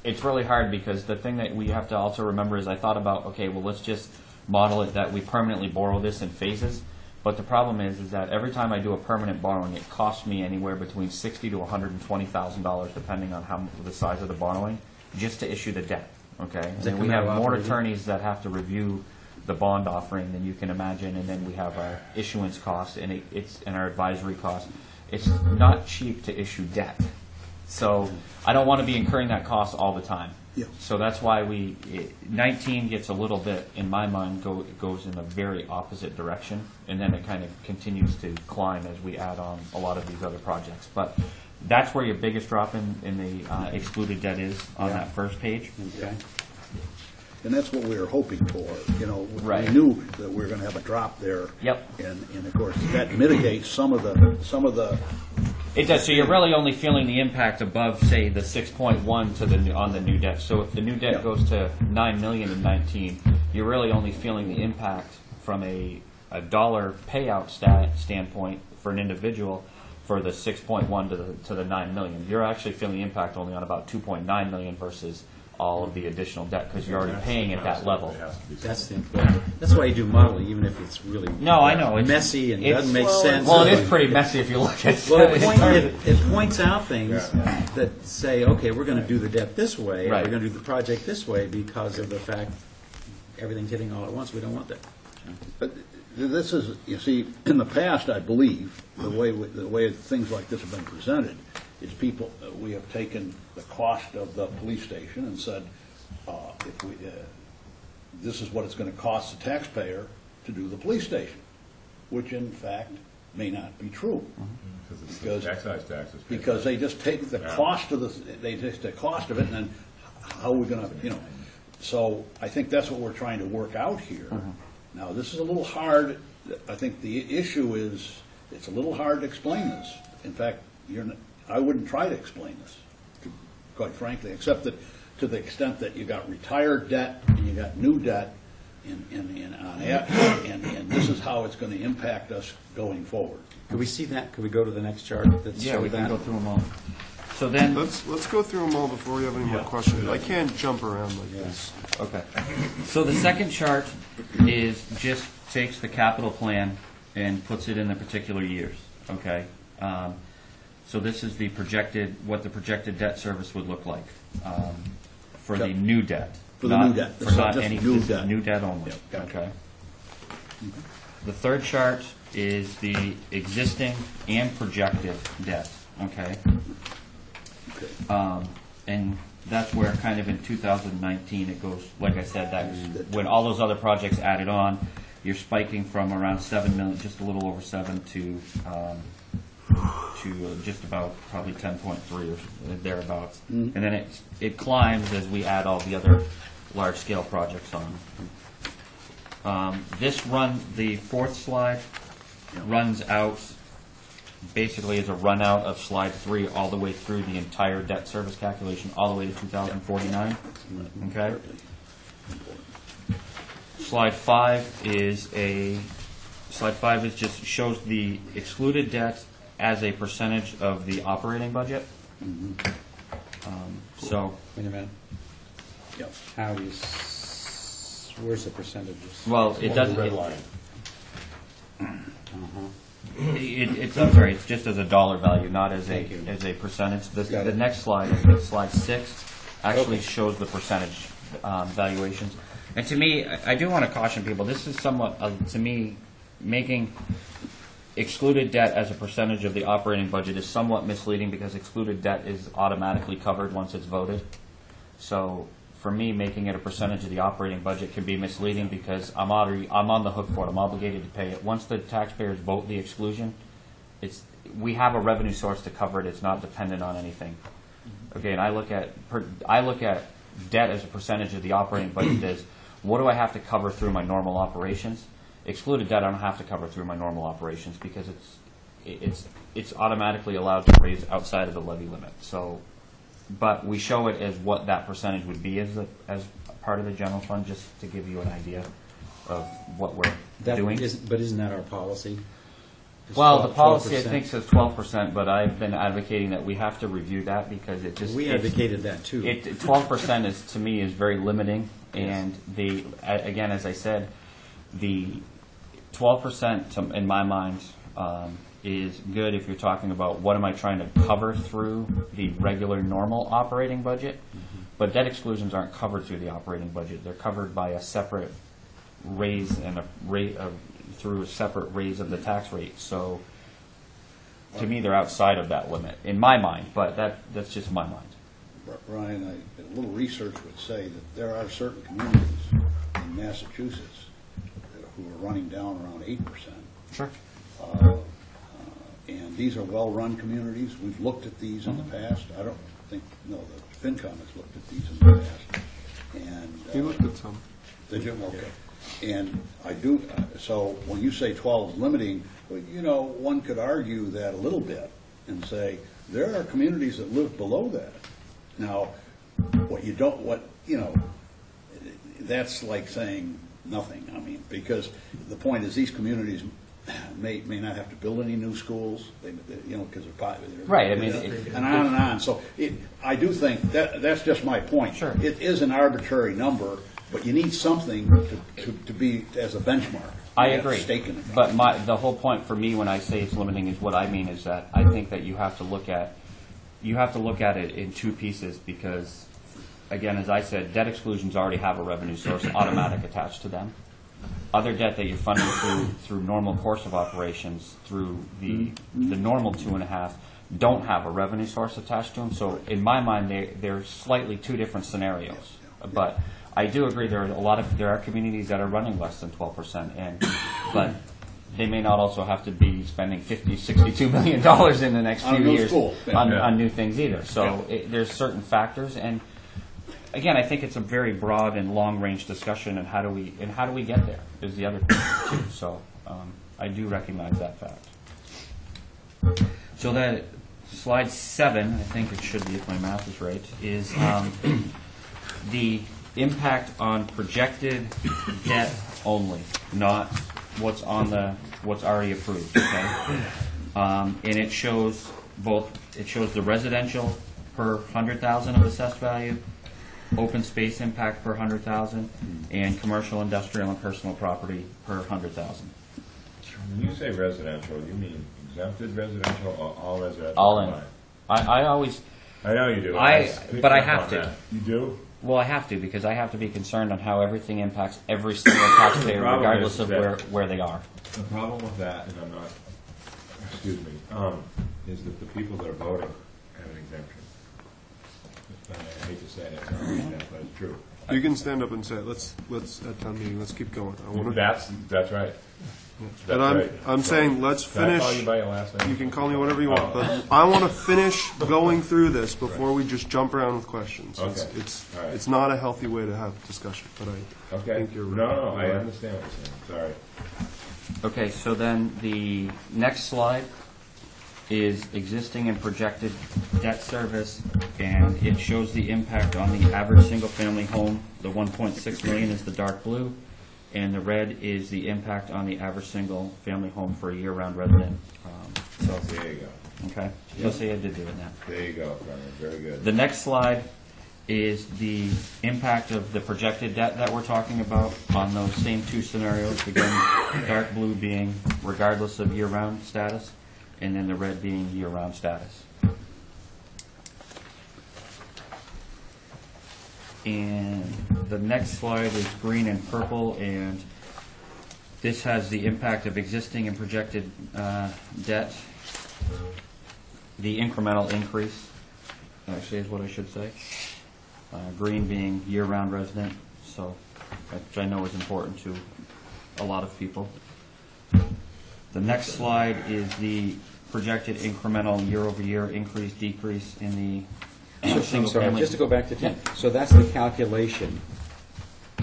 it's really hard because the thing that we have to also remember is I thought about, okay, well, let's just model it that we permanently borrow this in phases. But the problem is that every time I do a permanent borrowing, it costs me anywhere between $60,000 to $120,000, depending on the size of the borrowing, just to issue the debt. Okay, and then we have more attorneys that have to review the bond offering than you can imagine, and then we have our issuance costs and our advisory costs. It's not cheap to issue debt, so I don't want to be incurring that cost all the time. Yeah. So that's why 19 gets a little bit, in my mind, goes in a very opposite direction, and then it kind of continues to climb as we add on a lot of these other projects. But that's where your biggest drop in the excluded debt is on that first page. Okay. And that's what we were hoping for, Right. We knew that we were gonna have a drop there. Yep. And of course, that mitigates some of the. It does. So you're really only feeling the impact above, say, the 6.1 on the new debt. So if the new debt goes to 9 million in 19, you're really only feeling the impact from a dollar payout standpoint for an individual for the 6.1 to the 9 million. You're actually feeling the impact only on about 2.9 million versus all of the additional debt because you're already paying at that level. That's the important. That's why you do modeling, even if it's really I know it's messy and it's- doesn't make sense. Well, it is pretty messy if you look at it. Well, it points out things that say, okay, we're going to do the debt this way, and Right. we're going to do the project this way because of the fact everything's hitting all at once. We don't want that. But this is, you see, in the past, I believe, the way things like this have been presented, is we have taken the cost of the police station and said, this is what it's going to cost the taxpayer to do the police station, which in fact may not be true. Because excise taxes. Because they just take the cost of it, and then how are we going to, So I think that's what we're trying to work out here. Now, this is a little hard. I think the issue is it's a little hard to explain this. In fact, I wouldn't try to explain this, quite frankly, except that to the extent that you got retired debt and you got new debt, and this is how it's going to impact us going forward. Could we see that? Could we go to the next chart? Yeah, we can go through them all. So then, Let's go through them all before we have any more questions. I can't jump around like this. okay. So the second chart just takes the capital plan and puts it in the particular years. Okay. So this is what the projected debt service would look like for the new debt. For the new debt. For This is not just any new debt. new debt only. Yep, gotcha. Okay. The third chart is the existing and projected debt. Okay. And that's where kind of in 2019 it goes, like I said, when all those other projects added on, you're spiking from around 7 million, just a little over 7 to just about probably 10.3 or thereabouts. And then it climbs as we add all the other large-scale projects on. The fourth slide runs out, basically is a run out of slide 3 all the way through the entire debt service calculation, all the way to 2049. Okay? Slide 5 just shows the excluded debt as a percentage of the operating budget. So, Wait a minute. Yep. How do you, where's the percentages? well, it doesn't. Red line. I'm sorry, it's just as a dollar value, not as Thank you. a percentage. Got The it. next slide, slide 6, actually shows the percentage valuations. And to me, I do want to caution people, this is somewhat, to me, making excluded debt as a percentage of the operating budget is somewhat misleading because excluded debt is automatically covered once it's voted. So for me, making it a percentage of the operating budget can be misleading because I'm on the hook for it. I'm obligated to pay it. Once the taxpayers vote the exclusion, we have a revenue source to cover it. It's not dependent on anything. Again, I look at debt as a percentage of the operating budget as what do I have to cover through my normal operations? Excluded debt I don't have to cover through my normal operations because it's automatically allowed to raise outside of the levy limit. So, but we show it as what that percentage would be as part of the general fund, just to give you an idea of what we're doing. But isn't that our policy? It's Well, the 12%. policy I think says 12%, but I've been advocating that we have to review that because it just We advocated that too. 12% is to me is very limiting, and again, as I said, the 12% in my mind is good if you're talking about what am I trying to cover through the regular normal operating budget. But debt exclusions aren't covered through the operating budget; they're covered by a separate raise and a rate through a separate raise of the tax rate. So, to me, they're outside of that limit in my mind. But that's just my mind. Ryan, a little research would say that there are certain communities in Massachusetts who are running down around 8%. Sure. And these are well-run communities. We've looked at these in the past. I don't think, no, the FinCom has looked at these in the past. And He looked at some. did you? Okay. And I do, so when you say 12 is limiting, well, one could argue that a little bit and say, there are communities that live below that. Now, that's like saying nothing. I mean, because the point is these communities may not have to build any new schools, because they're Right, I mean, and on and on. So I do think that's just my point. Sure. It is an arbitrary number, but you need something to be as a benchmark. I You have agree. stake in it. But the whole point for me when I say it's limiting is what I mean is that I think that you have to look at it in two pieces because, again, as I said, debt exclusions already have a revenue source automatic attached to them. Other debt that you're funding through normal course of operations, through the normal 2.5, don't have a revenue source attached to them. So in my mind, they're slightly two different scenarios. But I do agree there are communities that are running less than 12%, but they may not also have to be spending $62 million in the next On a few new years school. Yeah. on new things either. So there's certain factors, and again, I think it's a very broad and long-range discussion. And how do we get there? Is the other question too. So I do recognize that fact. So that slide 7, I think it should be if my math is right, is the impact on projected debt only, not what's already approved. Okay, and it shows both. It shows the residential per 100,000 of assessed value, open space impact per 100,000, and commercial, industrial, and personal property per 100,000. When you say residential, you mean exempted residential or all residential? All in. combined? I know you do. But I have to. You do? Well, I have to because I have to be concerned on how everything impacts every single taxpayer, problem regardless is of that- where they are. The problem with that, and I'm not, excuse me, is that the people that are voting have an exemption. I hate to say it, it's not like that, but it's true. You can stand up and say, let's at town meeting, let's keep going. I want to. That's right. And I'm saying, let's Can I finish. call you by your last name? You can call me whatever you want, but I want to finish going through this before we just jump around with questions. Okay. All right. It's not a healthy way to have discussion, but I Okay. think you're No, right. no, I understand what you're saying. Sorry. Okay, so then the next slide is existing and projected debt service, and it shows the impact on the average single-family home. The 1.6 million is the dark blue, and the red is the impact on the average single-family home for a year-round resident. So, There you go. okay, you'll see I did do that. There you go, Brian. Very good. The next slide is the impact of the projected debt that we're talking about on those same two scenarios. Again, dark blue being regardless of year-round status, and then the red being year-round status. And the next slide is green and purple, and this has the impact of existing and projected debt. The incremental increase, actually, is what I should say. Green being year-round resident, so which I know is important to a lot of people. The next slide is the projected incremental year-over-year increase, decrease in the I'm single sorry, family. just to go back to 10. So that's the calculation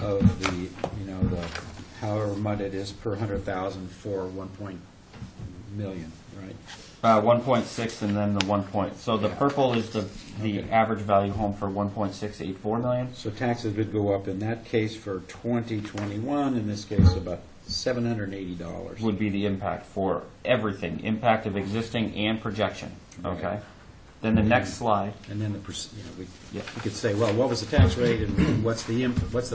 of the, the however much it is per 100,000 for 1 million, right? 1.6 and then the 1 point. So the purple is the average value home for 1.684 million. So taxes would go up in that case for 2021, in this case about $780. Would be the impact for everything, impact of existing and projection. Okay. Then the next slide. And then we could say, well, what was the tax rate and what's the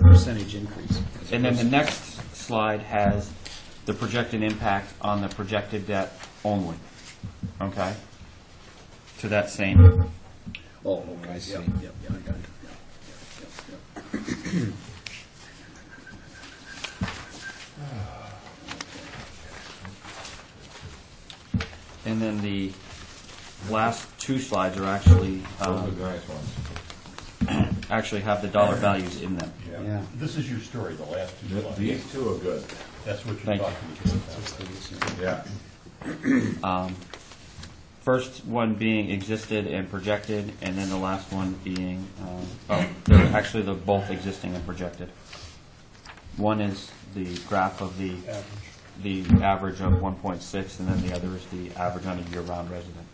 percentage increase? And then the next slide has the projected impact on the projected debt only. Okay? To that same. Oh, okay, I see. yep, I got it. Yep. And then the last two slides are actually Those are the nice ones. actually have the dollar values in them. Yeah. This is your story, the last two slides. These two are good. That's what you're Thank you. talking about. Yeah. First one being existed and projected, and then the last one being, they're actually they're both existing and projected. One is the graph of the average of 1.6, and then the other is the average on a year-round resident.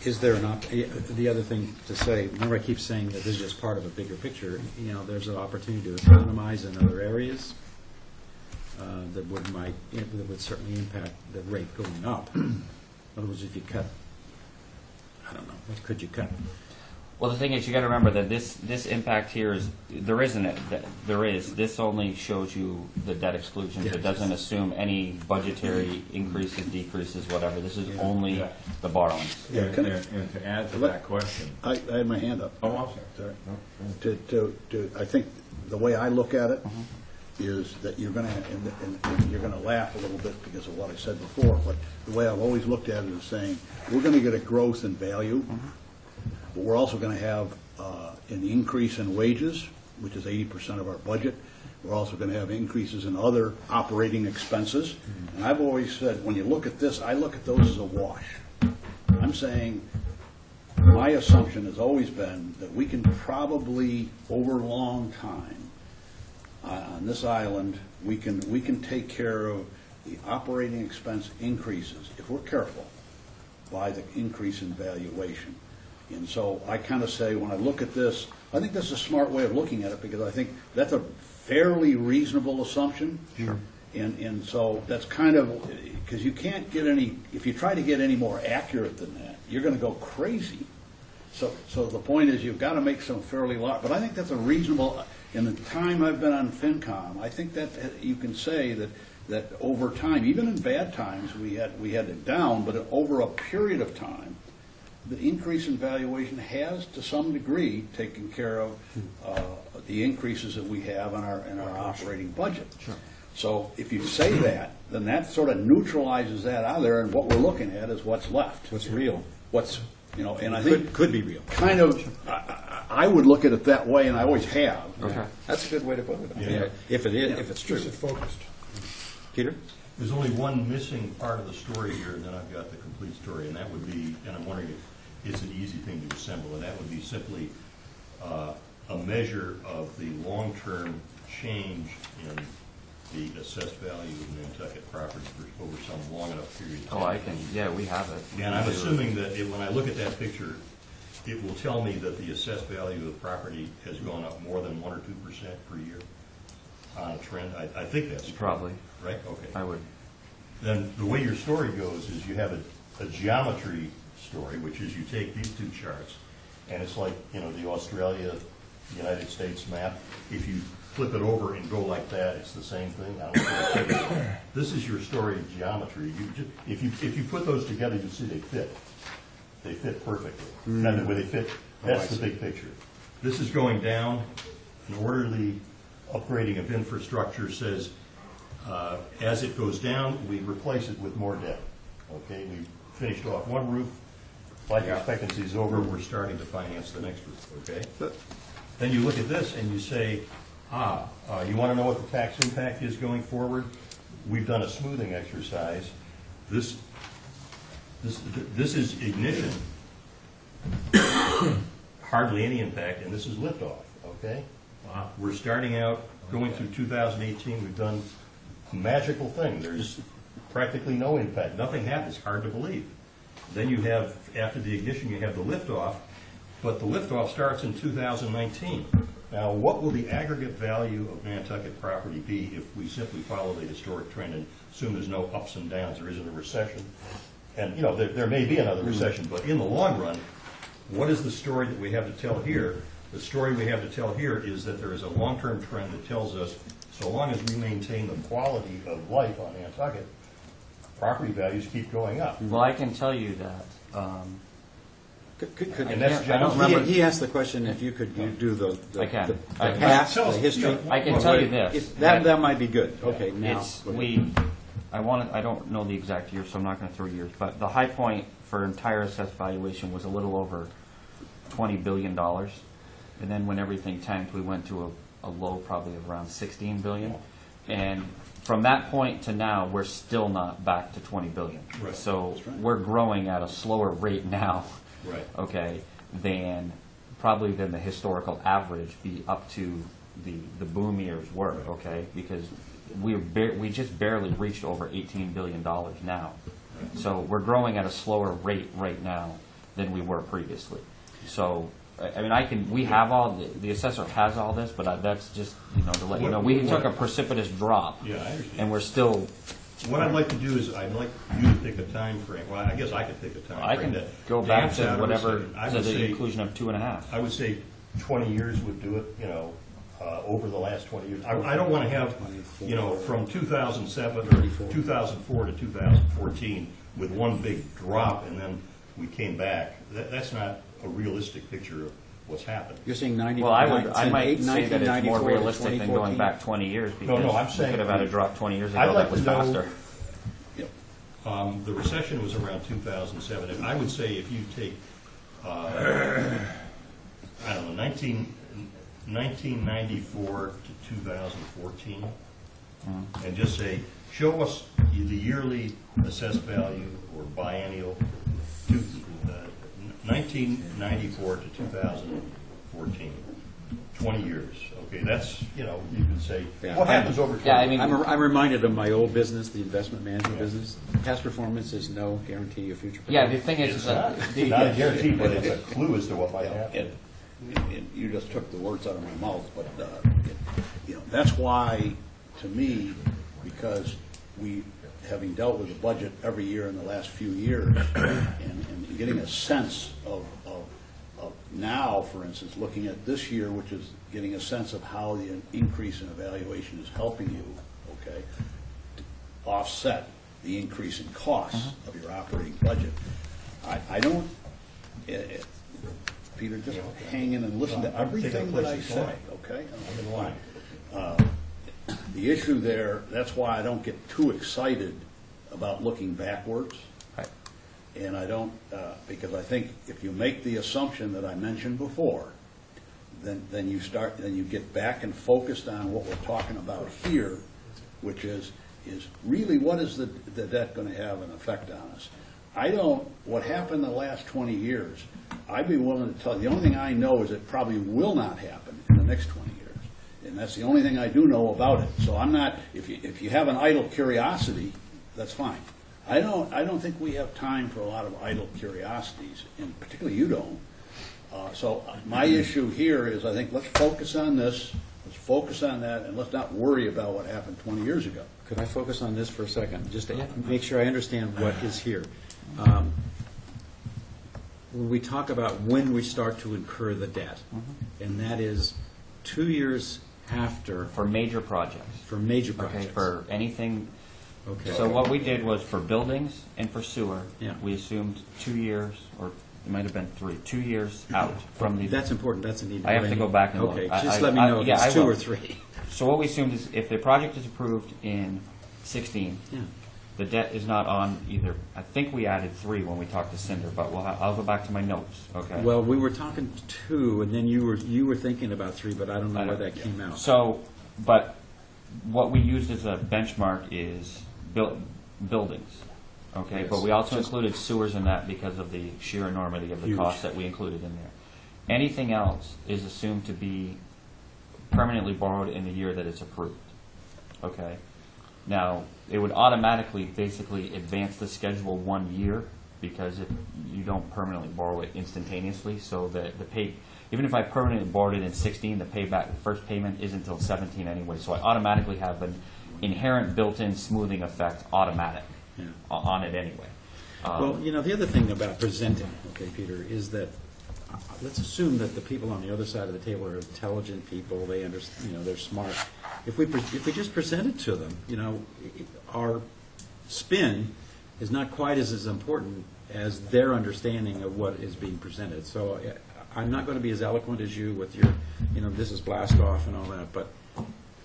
Is there the other thing to say, remember I keep saying that this is just part of a bigger picture, there's an opportunity to economize in other areas that would certainly impact the rate going up. In other words, if you cut, I don't know, what could you cut? Well, the thing is, you got to remember that this impact here is this only shows you the debt exclusions. Yeah. It doesn't assume any budgetary increases, decreases, whatever. This is only Yeah. the borrowings. Yeah, And can I- and to add to that question. I had my hand up. Oh, I'm sorry. I think the way I look at it is that you're going to, and you're going to laugh a little bit because of what I said before, but the way I've always looked at it is saying, we're going to get a growth in value, but we're also going to have an increase in wages, which is 80% of our budget. We're also going to have increases in other operating expenses. And I've always said, when you look at this, I look at those as a wash. I'm saying, my assumption has always been that we can probably, over a long time, on this island, we can take care of the operating expense increases, if we're careful, by the increase in valuation. And so I kind of say, when I look at this, I think this is a smart way of looking at it, because I think that's a fairly reasonable assumption. Sure. And so that's kind of, because you can't get any, if you try to get any more accurate than that, you're going to go crazy. So the point is, you've got to make some fairly large, but I think that's a reasonable, in the time I've been on FinCom, I think that you can say that over time, even in bad times, we had it down, but over a period of time, the increase in valuation has, to some degree, taken care of the increases that we have in our operating budget. Sure. So if you say that, then that sort of neutralizes that out of there, and what we're looking at is what's left. What's real? And I think Could be real. kind of, I would look at it that way, and I always have. Okay. That's a good way to put it. Yeah. If it is, if it's true. Keeps it focused. Peter? There's only one missing part of the story here, and then I've got the complete story, and that would be, and I'm wondering if it's an easy thing to assemble, and that would be simply a measure of the long-term change in the assessed value of Nantucket property for over some long enough period of time. Oh, I can, yeah, we have it. And I'm assuming that when I look at that picture, it will tell me that the assessed value of the property has gone up more than 1 or 2% per year on a trend. I think that's true. Probably, Right, okay. I would. Then the way your story goes is you have a geometry story, which is you take these two charts, and it's like, the Australia, United States map. If you flip it over and go like that, it's the same thing. I don't know what it is. This is your story of geometry. If you put those together, you see they fit. They fit perfectly. And the way they fit, that's the big picture. This is going down. An orderly upgrading of infrastructure says, as it goes down, we replace it with more debt. Okay, we finished off one roof. Life expectancy is over. We're starting to finance the next roof. Okay. Then you look at this and you say, you want to know what the tax impact is going forward? We've done a smoothing exercise. This is ignition, hardly any impact, and this is liftoff. Okay. Wow. We're starting out going through 2018. We've done a magical thing. There's practically no impact. Nothing happens. Hard to believe. Then you have, after the ignition, you have the liftoff, but the liftoff starts in 2019. Now, what will the aggregate value of Nantucket property be if we simply follow the historic trend and assume there's no ups and downs, there isn't a recession? And, there may be another recession, but in the long run, what is the story that we have to tell here? The story we have to tell here is that there is a long-term trend that tells us so long as we maintain the quality of life on Nantucket, property values keep going up. Well, I can tell you that. And that's I don't remember. He asked the question if you could do the I can. the I can. past, Tell the us, history. I can tell you this. That might be good. Okay, now. I don't know the exact year, so I'm not going to throw years, but the high point for entire assessed valuation was a little over $20 billion. And then when everything tanked, we went to a low probably of around $16 billion. And from that point to now, we're still not back to $20 billion. Right. So we're growing at a slower rate now, Right. okay, than the historical average be up to the boom years were, okay, because we just barely reached over $18 billion now. So we're growing at a slower rate right now than we were previously. So, we have the assessor has all this, but that's just, to let you know, we took a precipitous drop. Yeah, I understand. And we're still, What I'd like to do is, I'd like you to pick a time frame. Well, I guess I could pick a time frame. I can that go back amps to out a whatever, recession. I to would the say- inclusion of 2.5. I would say 20 years would do it, over the last 20 years. I don't want to have, from 2007 or 2004 to 2014 with one big drop and then we came back. That's not a realistic picture of what's happened. You're saying 90. Well, I might say that it's more 1994 to realistic than going 2014. back 20 years because I'm saying- we could have had a drop 20 years I'd ago like that was to know- faster. The recession was around 2007. And I would say if you take, 1994 to 2014, and just say, show us the yearly assessed value or biennial, 1994 to 2014, 20 years. Okay, that's, you can say, Yeah. what happens over 20 Yeah, I mean- I'm reminded of my old business, the investment management business. Past performance is no guarantee of future performance. Yeah, the thing is, It's not a guarantee, but it's a clue as to what might happen. And you just took the words out of my mouth, but, that's why, to me, because we, having dealt with the budget every year in the last few years, and getting a sense of now, for instance, looking at this year, which is getting a sense of how the increase in evaluation is helping you, okay, to offset the increase in costs of your operating budget. I don't, Peter, just hang in and listen to everything that I say, okay? I'm in line. The issue there, that's why I don't get too excited about looking backwards. Right. And I don't, because I think if you make the assumption that I mentioned before, then you get back and focused on what we're talking about here, which is really what is the debt going to have an effect on us? What happened the last 20 years, I'd be willing to tell you, the only thing I know is it probably will not happen in the next 20 years. And that's the only thing I do know about it. So I'm not, if you have an idle curiosity, that's fine. I don't think we have time for a lot of idle curiosities, and particularly you don't. So my issue here is, I think let's focus on this, let's focus on that, and let's not worry about what happened 20 years ago. Could I focus on this for a second, just to make sure I understand what is here? When we talk about when we start to incur the debt, and that is 2 years after. For major projects. For major projects. Okay, for anything. Okay. So what we did was for buildings and for sewer, Yeah. we assumed 2 years, or it might have been 3, 2 years out from the. That's important, that's a need. I have to go back and look. Okay, I- just I- let me I- know if yeah, I it's 2 will. or 3. So what we assumed is if the project is approved in 16, Yeah. the debt is not on either, I think we added 3 when we talked to Cinder, but I'll go back to my notes, okay? Well, we were talking 2, and then you were thinking about 3, but I don't know where that came out. So, but what we used as a benchmark is buildings, okay? Yes. But we also included sewers in that because of the sheer enormity of the Huge. costs that we included in there. Anything else is assumed to be permanently borrowed in the year that it's approved, okay? Now, it would automatically basically advance the schedule 1 year because if you don't permanently borrow it instantaneously, so that even if I permanently borrowed it in 16, the first payment isn't until 17 anyway. So I automatically have an inherent built-in smoothing effect automatic on it anyway. Well, the other thing about presenting, okay, Peter, is that let's assume that the people on the other side of the table are intelligent people. They understand, they're smart. If we just present it to them, our spin is not quite as important as their understanding of what is being presented. So I'm not going to be as eloquent as you with your, this is blast off and all that, but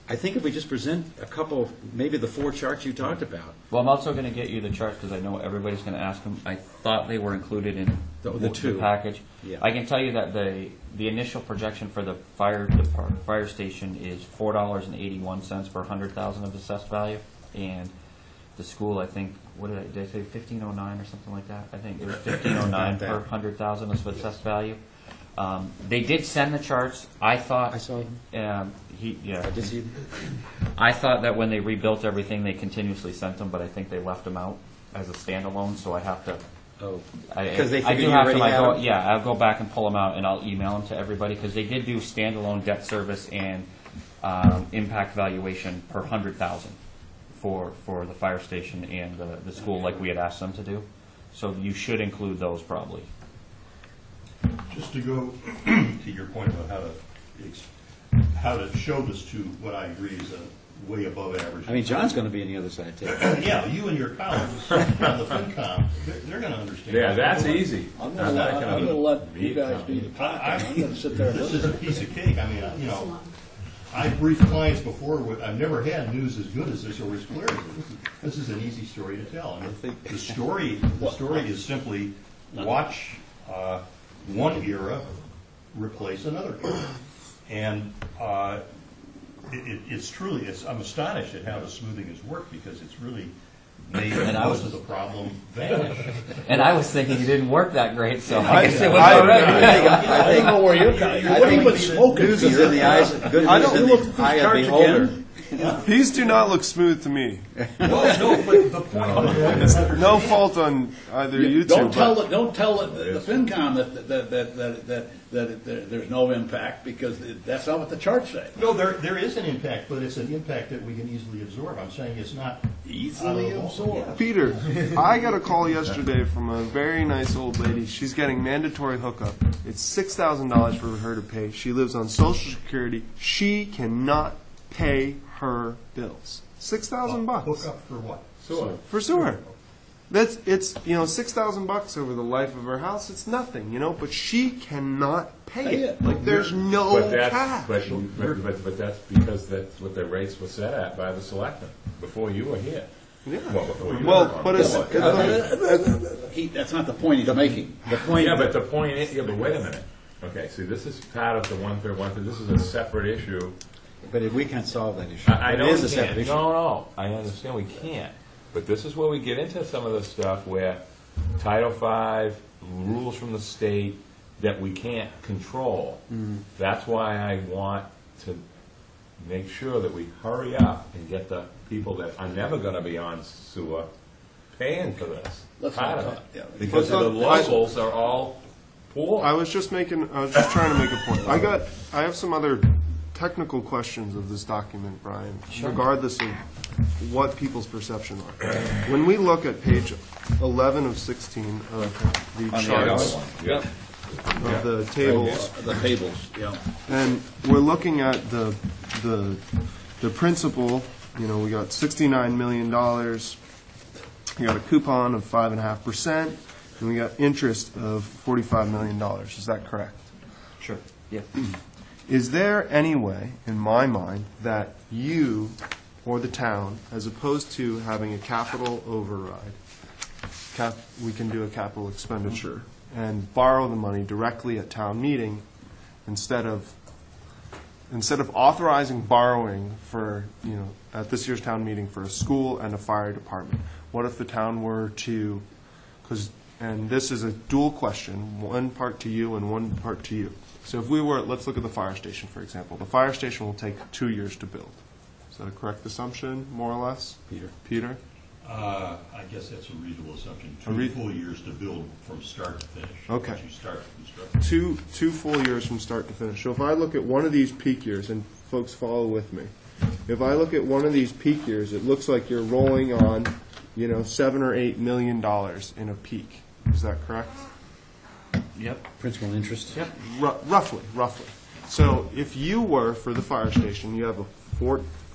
I think if we just present a couple, maybe the 4 charts you talked about. Well, I'm also going to get you the charts because I know everybody's going to ask them. I thought they were included in The 2. package. Yeah. I can tell you that the initial projection for the fire station is $4.81 per 100,000 of assessed value, and the school, I think, did I say 1509 or something like that? I think it was 1509 per 100,000 of assessed value. They did send the charts. I thought I saw them. I did see them. I thought that when they rebuilt everything, they continuously sent them, but I think they left them out as a standalone. So I have to. Oh, I because they do figured you have already to. had them? Yeah, I'll go back and pull them out, and I'll email them to everybody because they did do standalone debt service and impact valuation per 100,000 for the fire station and the school, like we had asked them to do. So you should include those probably. Just to go to your point about how to show this to what I agree is a way above average. I mean, John's going to be on the other side too. Yeah, you and your colleagues on the FinCom, they're going to understand. Yeah, that's easy. I'm going to let you guys do the talking. I'm going to sit there and This is listen. a piece of cake. I mean, I've briefed clients before. I've never had news as good as this or as clear as this. This is an easy story to tell. I mean, the story is simply watch one era replace another era. And it's truly, I'm astonished at how the smoothing has worked because it's really made most of the problem vanish. And I was thinking it didn't work that great, so I- I guess it was I- all right. I don't know where you're coming from. What have you been smoking, News is in the eyes. Good I news don't in look the at these eye of the charts beholder. again. These do not look smooth to me. Well, no, but the point. No fault on either you two. Don't tell but the FinCom that there's no impact because that's not what the charts say. No, there is an impact, but it's an impact that we can easily absorb. I'm saying it's not Easily out of the ball. absorbed. Peter, I got a call yesterday from a very nice old lady. She's getting mandatory hookup. It's $6,000 for her to pay. She lives on Social Security. She cannot pay her bills. $6,000 Hook up for what? for sewer. It's $6,000 over the life of her house. It's nothing, but she cannot pay it. Like there's no But that's, cash. but that's because that's what the rates were set at by the selectmen before you were here. Yeah. Well, before you were Well, on. but it's That's not the point he's making. The point. Yeah, but the point is, but wait a minute. Okay, see, this is part of the one-third, this is a separate issue. But if we can't solve that issue. I It know is we a separate can't. issue. No, I understand we can't. But this is where we get into some of the stuff where Title V, rules from the state that we can't control. That's why I want to make sure that we hurry up and get the people that are never going to be on sewer paying for this. Let's Part not of talk, it. yeah. Because the locals are all poor. I was just trying to make a point. I have some other technical questions of this document, Brian, regardless of what people's perception are. When we look at page 11 of 16 of the charts Yep. of the tables, The tables, yeah. and we're looking at the principal, we got $69 million, we got a coupon of 5.5%, and we got interest of $45 million. Is that correct? Sure. Yeah. Is there any way, in my mind, that you or the town, as opposed to having a capital override, we can do a capital expenditure and borrow the money directly at town meeting instead of authorizing borrowing for, at this year's town meeting for a school and a fire department? What if the town were to, and this is a dual question, one part to you and one part to you. So if we were, let's look at the fire station, for example. The fire station will take 2 years to build. Is that a correct assumption, more or less? Peter? I guess that's a reasonable assumption. A re- 2 full years to build from start to finish. Okay. Once you start construction. Two full years from start to finish. So if I look at one of these peak years, and folks follow with me, if I look at one of these peak years, it looks like you're rolling on, $7 or $8 million in a peak. Is that correct? Yep. Principal and interest. Yep. Roughly. So if you were, for the fire station, you have a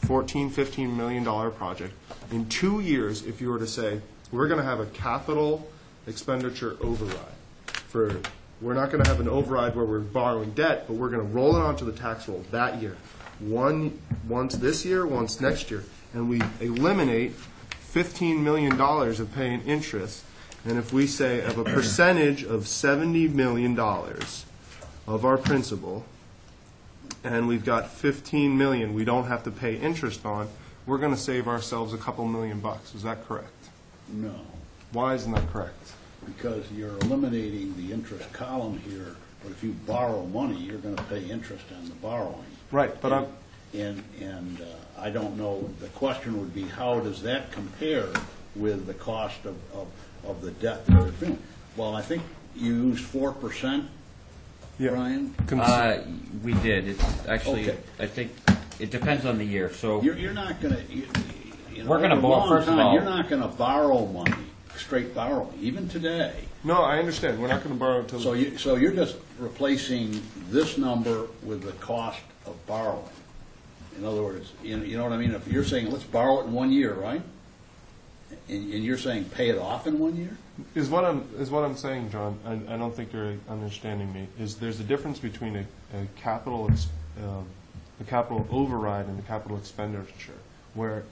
$14-15 million project. In 2 years, if you were to say, we're going to have a capital expenditure override. We're not going to have an override where we're borrowing debt, but we're going to roll it onto the tax roll that year. Once this year, once next year. And we eliminate $15 million of paying interest. And if we say of a percentage of $70 million of our principal, and we've got $15 million we don't have to pay interest on, we're going to save ourselves a couple $1,000,000. Is that correct? No, Why isn't that correct? because you're eliminating the interest column here, but if you borrow money, you're going to pay interest on the borrowing. Right, but I'm, And I don't know, the question would be, how does that compare with the cost of the debt that they're feeling? Well, I think you used 4%, yeah. Brian? We did. It's actually, Okay. I think, it depends on the year. So You're not going to, We're gonna over a borrow, long first of time, all- you're not going to borrow money, straight borrowing, even today. No, I understand. We're not going to borrow until. So you're just replacing this number with the cost of borrowing. In other words, you know what I mean? If you're saying, let's borrow it in 1 year, right? And you're saying pay it off in 1 year? Is what I'm saying, John. I don't think you're understanding me. Is there's a difference between a capital override and a capital expenditure, where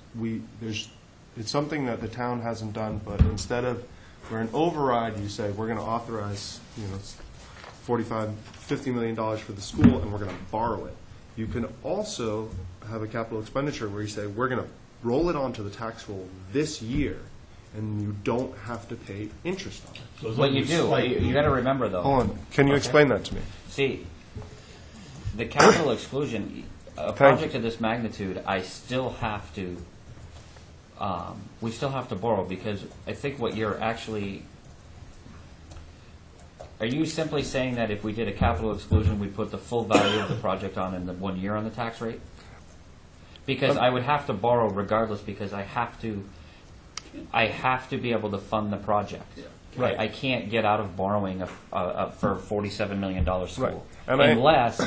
it's something that the town hasn't done, but instead of where an override, you say we're going to authorize $50 million for the school, and we're going to borrow it. You can also have a capital expenditure where you say we're going to roll it onto the tax roll this year, and you don't have to pay interest on it. So as what long you as do, slightly- you got to remember though. Hold on. Can you explain that to me? See, the capital exclusion, a project of this magnitude, I still have to, we still have to borrow, because I think what you're actually, are you simply saying that if we did a capital exclusion, we'd put the full value of the project on in the 1 year on the tax rate? Because I would have to borrow regardless, because I have to be able to fund the project. Yeah. Right. I can't get out of borrowing for $47 million school. Right. And Unless,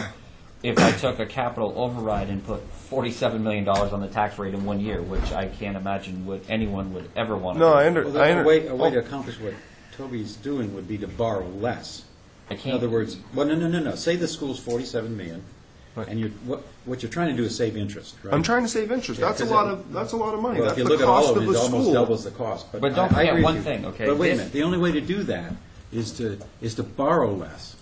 if I took a capital override and put $47 million on the tax rate in 1 year, which I can't imagine anyone would ever want to No, do. I under. Well, I a way under to accomplish what Toby's doing would be to borrow less. I In can't. other words, well, no. Say the school's $47 million, Right. and what you're trying to do is save interest, right? I'm trying to save interest. Yeah, that's a 'cause lot of money. Well, that's if you the look at cost all of it, the it almost school. doubles the cost. But don't I forget agree one with you. thing, okay? But wait a This- minute. The only way to do that is to borrow less.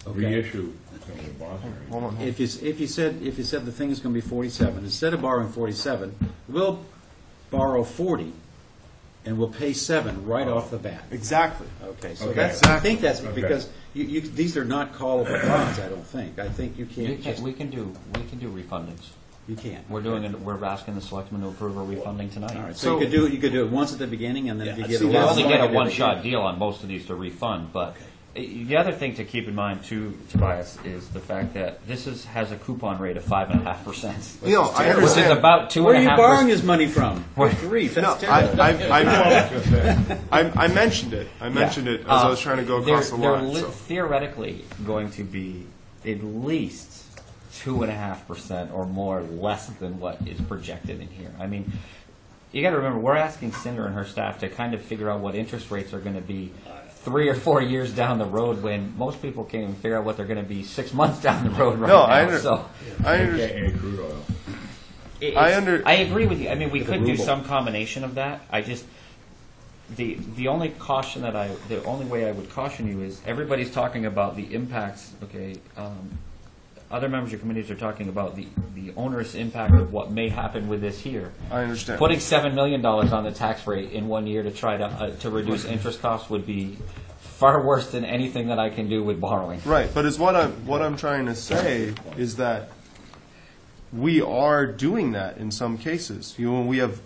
reissue some of the bonds. Hold on. If you said the thing is going to be 47, instead of borrowing 47, we'll borrow 40, and we'll pay 7 right off the bat. Exactly. Okay, so Okay. that's, I think that's because these are not callable bonds. I don't think. I think you can't. We can do refundings. You can't. We're asking the selectmen to approve a refunding tonight. All right. So you could do it once at the beginning, and then if you get a You lot only of get a money, one-shot deal on most of these to refund, but the other thing to keep in mind too, Tobias, is the fact that this has a coupon rate of 5.5%. You know, I Which is understand. about 2.5%. Where are you borrowing his money from? Good grief, No, that's terrible. I mentioned it. I mentioned it as I was trying to go across the line. They're so. theoretically going to be at least 2.5% or more less than what is projected in here. I mean, you got to remember, we're asking Cinder and her staff to kind of figure out what interest rates are going to be 3 or 4 years down the road, when most people can't even figure out what they're going to be 6 months down the road right No, now. So I understand. AKA crude oil. I agree with you. I mean, we could do some combination of that. I just the only way I would caution you is everybody's talking about the impacts. Okay, other members of your committees are talking about the onerous impact of what may happen with this here. I understand. Putting $7 million on the tax rate in 1 year to try to reduce interest costs would be far worse than anything that I can do with borrowing. Right, but what I'm trying to say is that we are doing that in some cases. You know, we have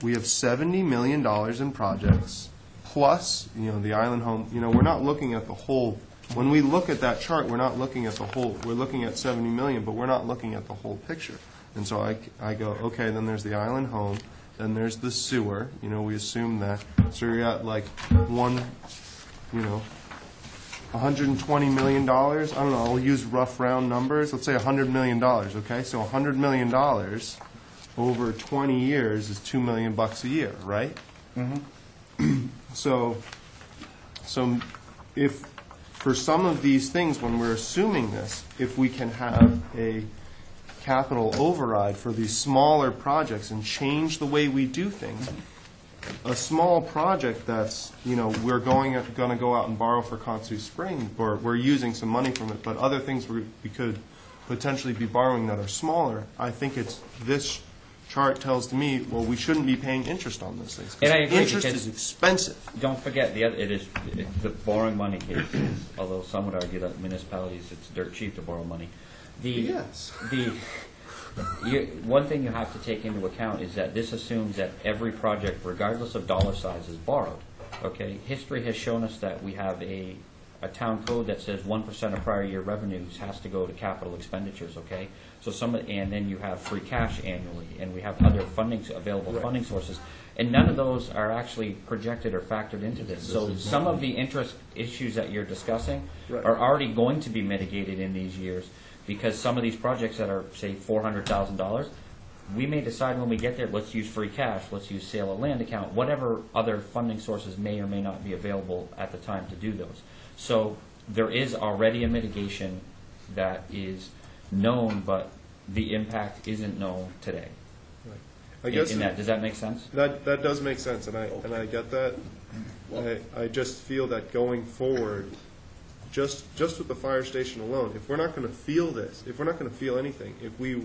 $70 million in projects plus, you know, the island home. You know, we're not looking at the whole. When we look at that chart, we're not looking at the whole. We're looking at 70 million, but we're not looking at the whole picture. And so I go, okay, then there's the island home, then there's the sewer. You know, we assume that. So you're at like $120 million. I don't know, I'll use rough round numbers. Let's say $100 million, okay? So $100 million over 20 years is $2 million a year, right? Mm-hmm. So if for some of these things, when we're assuming this, if we can have a capital override for these smaller projects and change the way we do things, a small project that's, you know, we're going to go out and borrow for Consu Spring, or we're using some money from it, but other things we could potentially be borrowing that are smaller, I think this chart tells to me, well, we shouldn't be paying interest on those things. And I agree, interest because is expensive. Don't forget, the borrowing money is, although some would argue that municipalities, it's dirt cheap to borrow money. Yes. One thing you have to take into account is that this assumes that every project, regardless of dollar size, is borrowed. Okay, history has shown us that we have a town code that says 1% of prior year revenues has to go to capital expenditures. Okay, so and then you have free cash annually, and we have other available funding sources, and none of those are actually projected or factored into this. So some of the interest issues that you're discussing are already going to be mitigated in these years, because some of these projects that are, say, $400,000, we may decide when we get there, let's use free cash, let's use sale of land account, whatever other funding sources may or may not be available at the time to do those. So there is already a mitigation that is known, but the impact isn't known today. I guess Does that make sense? that does make sense, and I get that. I just feel that going forward, just with the fire station alone, if we're not going to feel this, if we're not going to feel anything, if we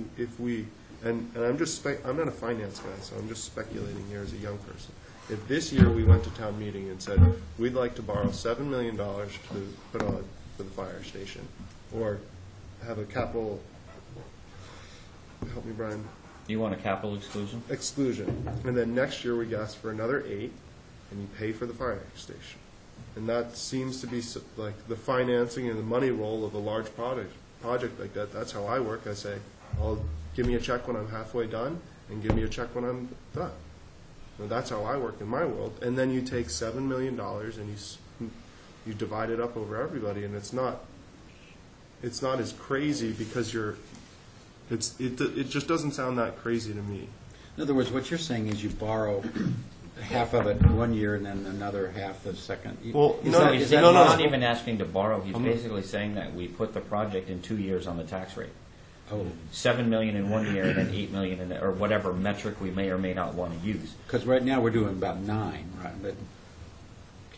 and I'm not a finance guy, so I'm just speculating here as a young person. If this year we went to town meeting and said we'd like to borrow $7 million to put on for the fire station, or have a capital, help me, Brian. You want a capital exclusion? Exclusion, and then next year we ask for another 8, and you pay for the fire station. And that seems to be like the financing and the money roll of a large project like that. That's how I work. I say, give me a check when I'm halfway done, and give me a check when I'm done. Now, that's how I work in my world. And then you take $7 million and you divide it up over everybody, and it's not as crazy because it just doesn't sound that crazy to me. In other words, what you're saying is you borrow half of it 1 year and then another half the second. Well, He's no, not even asking to borrow. He's basically saying that we put the project in 2 years on the tax rate. Oh, $7 million in 1 year and then $8 million or whatever metric we may or may not want to use. because right now we're doing about 9, right? But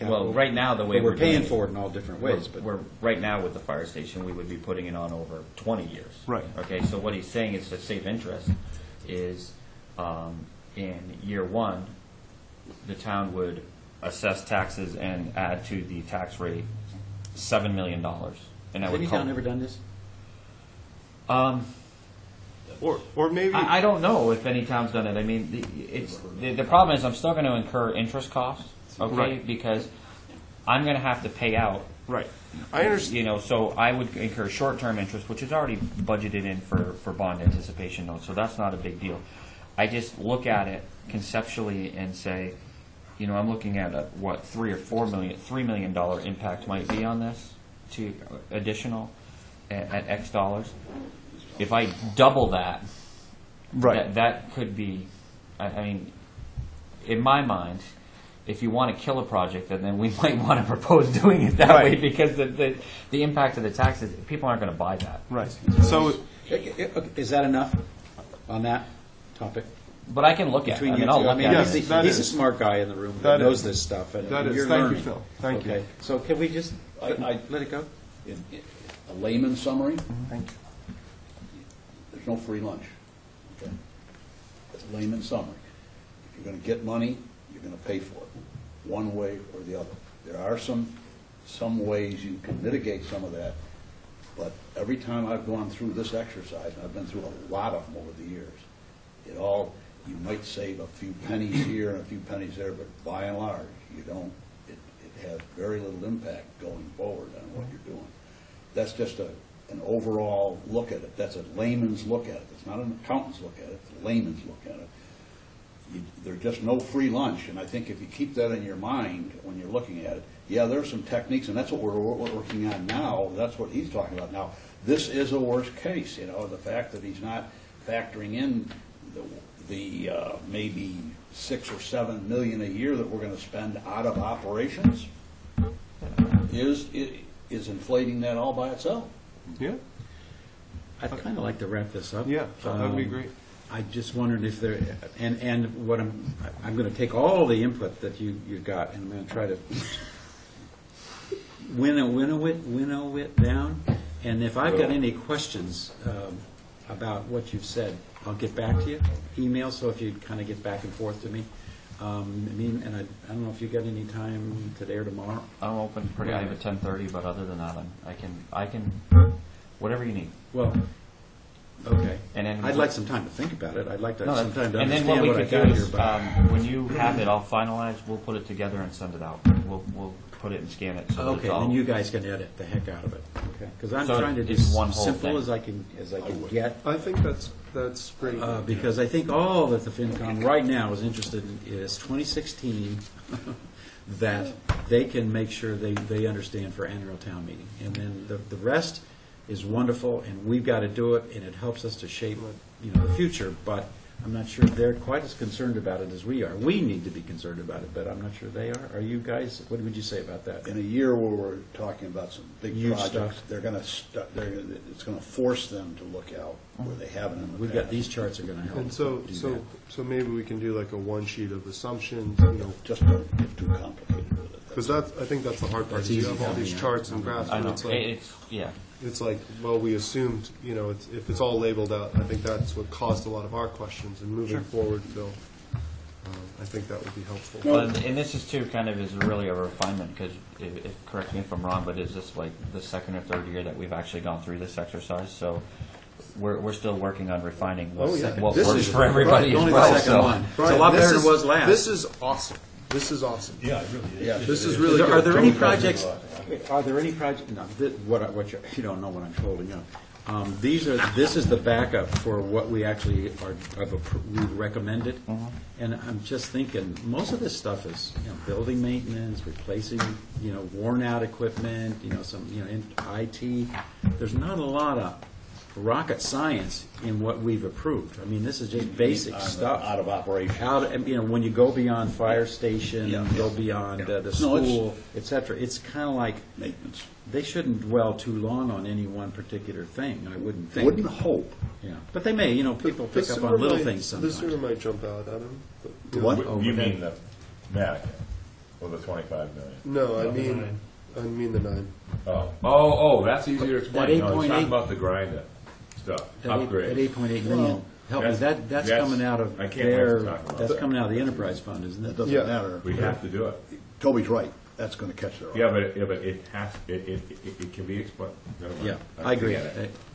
capital. Well, right now, the way But we're paying doing for it in all different ways, but. we're right now with the fire station, we would be putting it on over 20 years. Right. Okay, so what he's saying is to save interest is in year one, the town would assess taxes and add to the tax rate $7 million. And that Has would any come. town ever done this? Or maybe. I don't know if any town's done it. I mean, the problem is I'm still going to incur interest costs, okay, Right. because I'm going to have to pay out. Right. I understand. You know, so I would incur short-term interest, which is already budgeted in for bond anticipation notes, so that's not a big deal. I just look at it conceptually and say, you know, I'm looking at what $3 million impact might be on this to additional at X dollars. If I double that, Right. that could be. I mean, in my mind, if you want to kill a project, then we might want to propose doing it that Right. way, because the impact of the taxes, people aren't going to buy that. Right. So. Is that enough on that topic? But I can look at it. Between I you mean, two? I'll look at Yes, it. that he's a is. smart guy in the room That that knows is. this stuff, and That is. you're Thank you, learning. Phil. Thank you. Okay, so can we just I- let it go? In a layman summary, Thank you. there's no free lunch. Okay? That's a layman summary. If you're going to get money, you're going to pay for it, one way or the other. There are some ways you can mitigate some of that, but every time I've gone through this exercise, and I've been through a lot of them over the years, you might save a few pennies here and a few pennies there, but by and large, you don't. It has very little impact going forward on what you're doing. That's just an overall look at it. That's a layman's look at it. It's not an accountant's look at it. It's a layman's look at it. There's just no free lunch, and I think if you keep that in your mind when you're looking at it, yeah, there's some techniques, and that's what we're working on now. That's what he's talking about now. This is a worst case, you know, the fact that he's not factoring in the maybe $6 or $7 million a year that we're going to spend out of operations is inflating that all by itself. Yeah. I'd kind of like to wrap this up. Yeah. That would be great. I just wondered if there, and what I'm going to take all the input that you got, and I'm going to try to winnow it down. And if I've got any questions about what you've said, I'll get back to you. Email, so if you kind of get back and forth to me. I don't know if you got any time today or tomorrow. I'm open pretty. I have a 10:30, but other than that, I can whatever you need. Well, okay. And then I'd like some time to think about it. I'd like to No, have some time to and then understand what we what I could do got here. is, But when you have it all finalized, we'll put it together and send it out. We'll put it and scan it. So that okay, it's all, then you guys can edit the heck out of it. Okay, because I'm So trying to do it's one whole simple thing. as I can get. I think that's great. Because I think all that the FinCom right now is interested in is 2016, that they can make sure they understand for annual town meeting. And then the rest is wonderful, and we've got to do it, and it helps us to shape the future, but I'm not sure they're quite as concerned about it as we are. We need to be concerned about it, but I'm not sure they are. Are you guys, what would you say about that? In a year where we're talking about some big Huge projects, stuff. it's going to force them to look out where they haven't in the We've past. got, these charts are going to help And so do so that. so maybe we can do like a one sheet of assumptions, Just don't get too complicated with it. because I think that's the hard part. That's Is you easy have all for me, these yeah. charts and graphs, I and know. it's like It's it's like, well, we assumed, if it's all labeled out. I think that's what caused a lot of our questions. And moving forward, Phil, I think that would be helpful. Well, and this is too kind of is really a refinement, because correct me if I'm wrong, but is this like the second or third year that we've actually gone through this exercise? So we're still working on refining what This works is for everybody as Only well. the second So one. It's a Brian, lot this better than is- it was last. This is awesome. This is awesome. Yeah, it really is. Yeah, This is really Are good. there any Don't- projects? Are there any projects? No, you don't know what I'm holding up. This is the backup for what we actually we recommended, and I'm just thinking most of this stuff is building maintenance, replacing worn out equipment, some in IT. There's not a lot of rocket science in what we've approved. I mean, this is just basic stuff. Out of operation. When you go beyond fire station, Yeah. go beyond the No, it's- school, et cetera, it's kind of like Maintenance. they shouldn't dwell too long on any one particular thing, I wouldn't think. Wouldn't hope. Yeah, but they may, people pick up sewer on little might- things The sewer sometimes. might jump out at him. What? You mean the mannequin? or the 25 million? No, I mean the 9. Oh, that's easier to explain. That No, he's talking 8.8 about the grinder stuff, That upgrades. 8.8 million, help me, that's coming out of I can't know what their, you're talking about. that's coming out of the enterprise fund, isn't It it? doesn't Yeah. matter. We have to do it. Toby's right, that's gonna catch their eye. Yeah, but it has, it can be explained. Never mind. Yeah, I agree.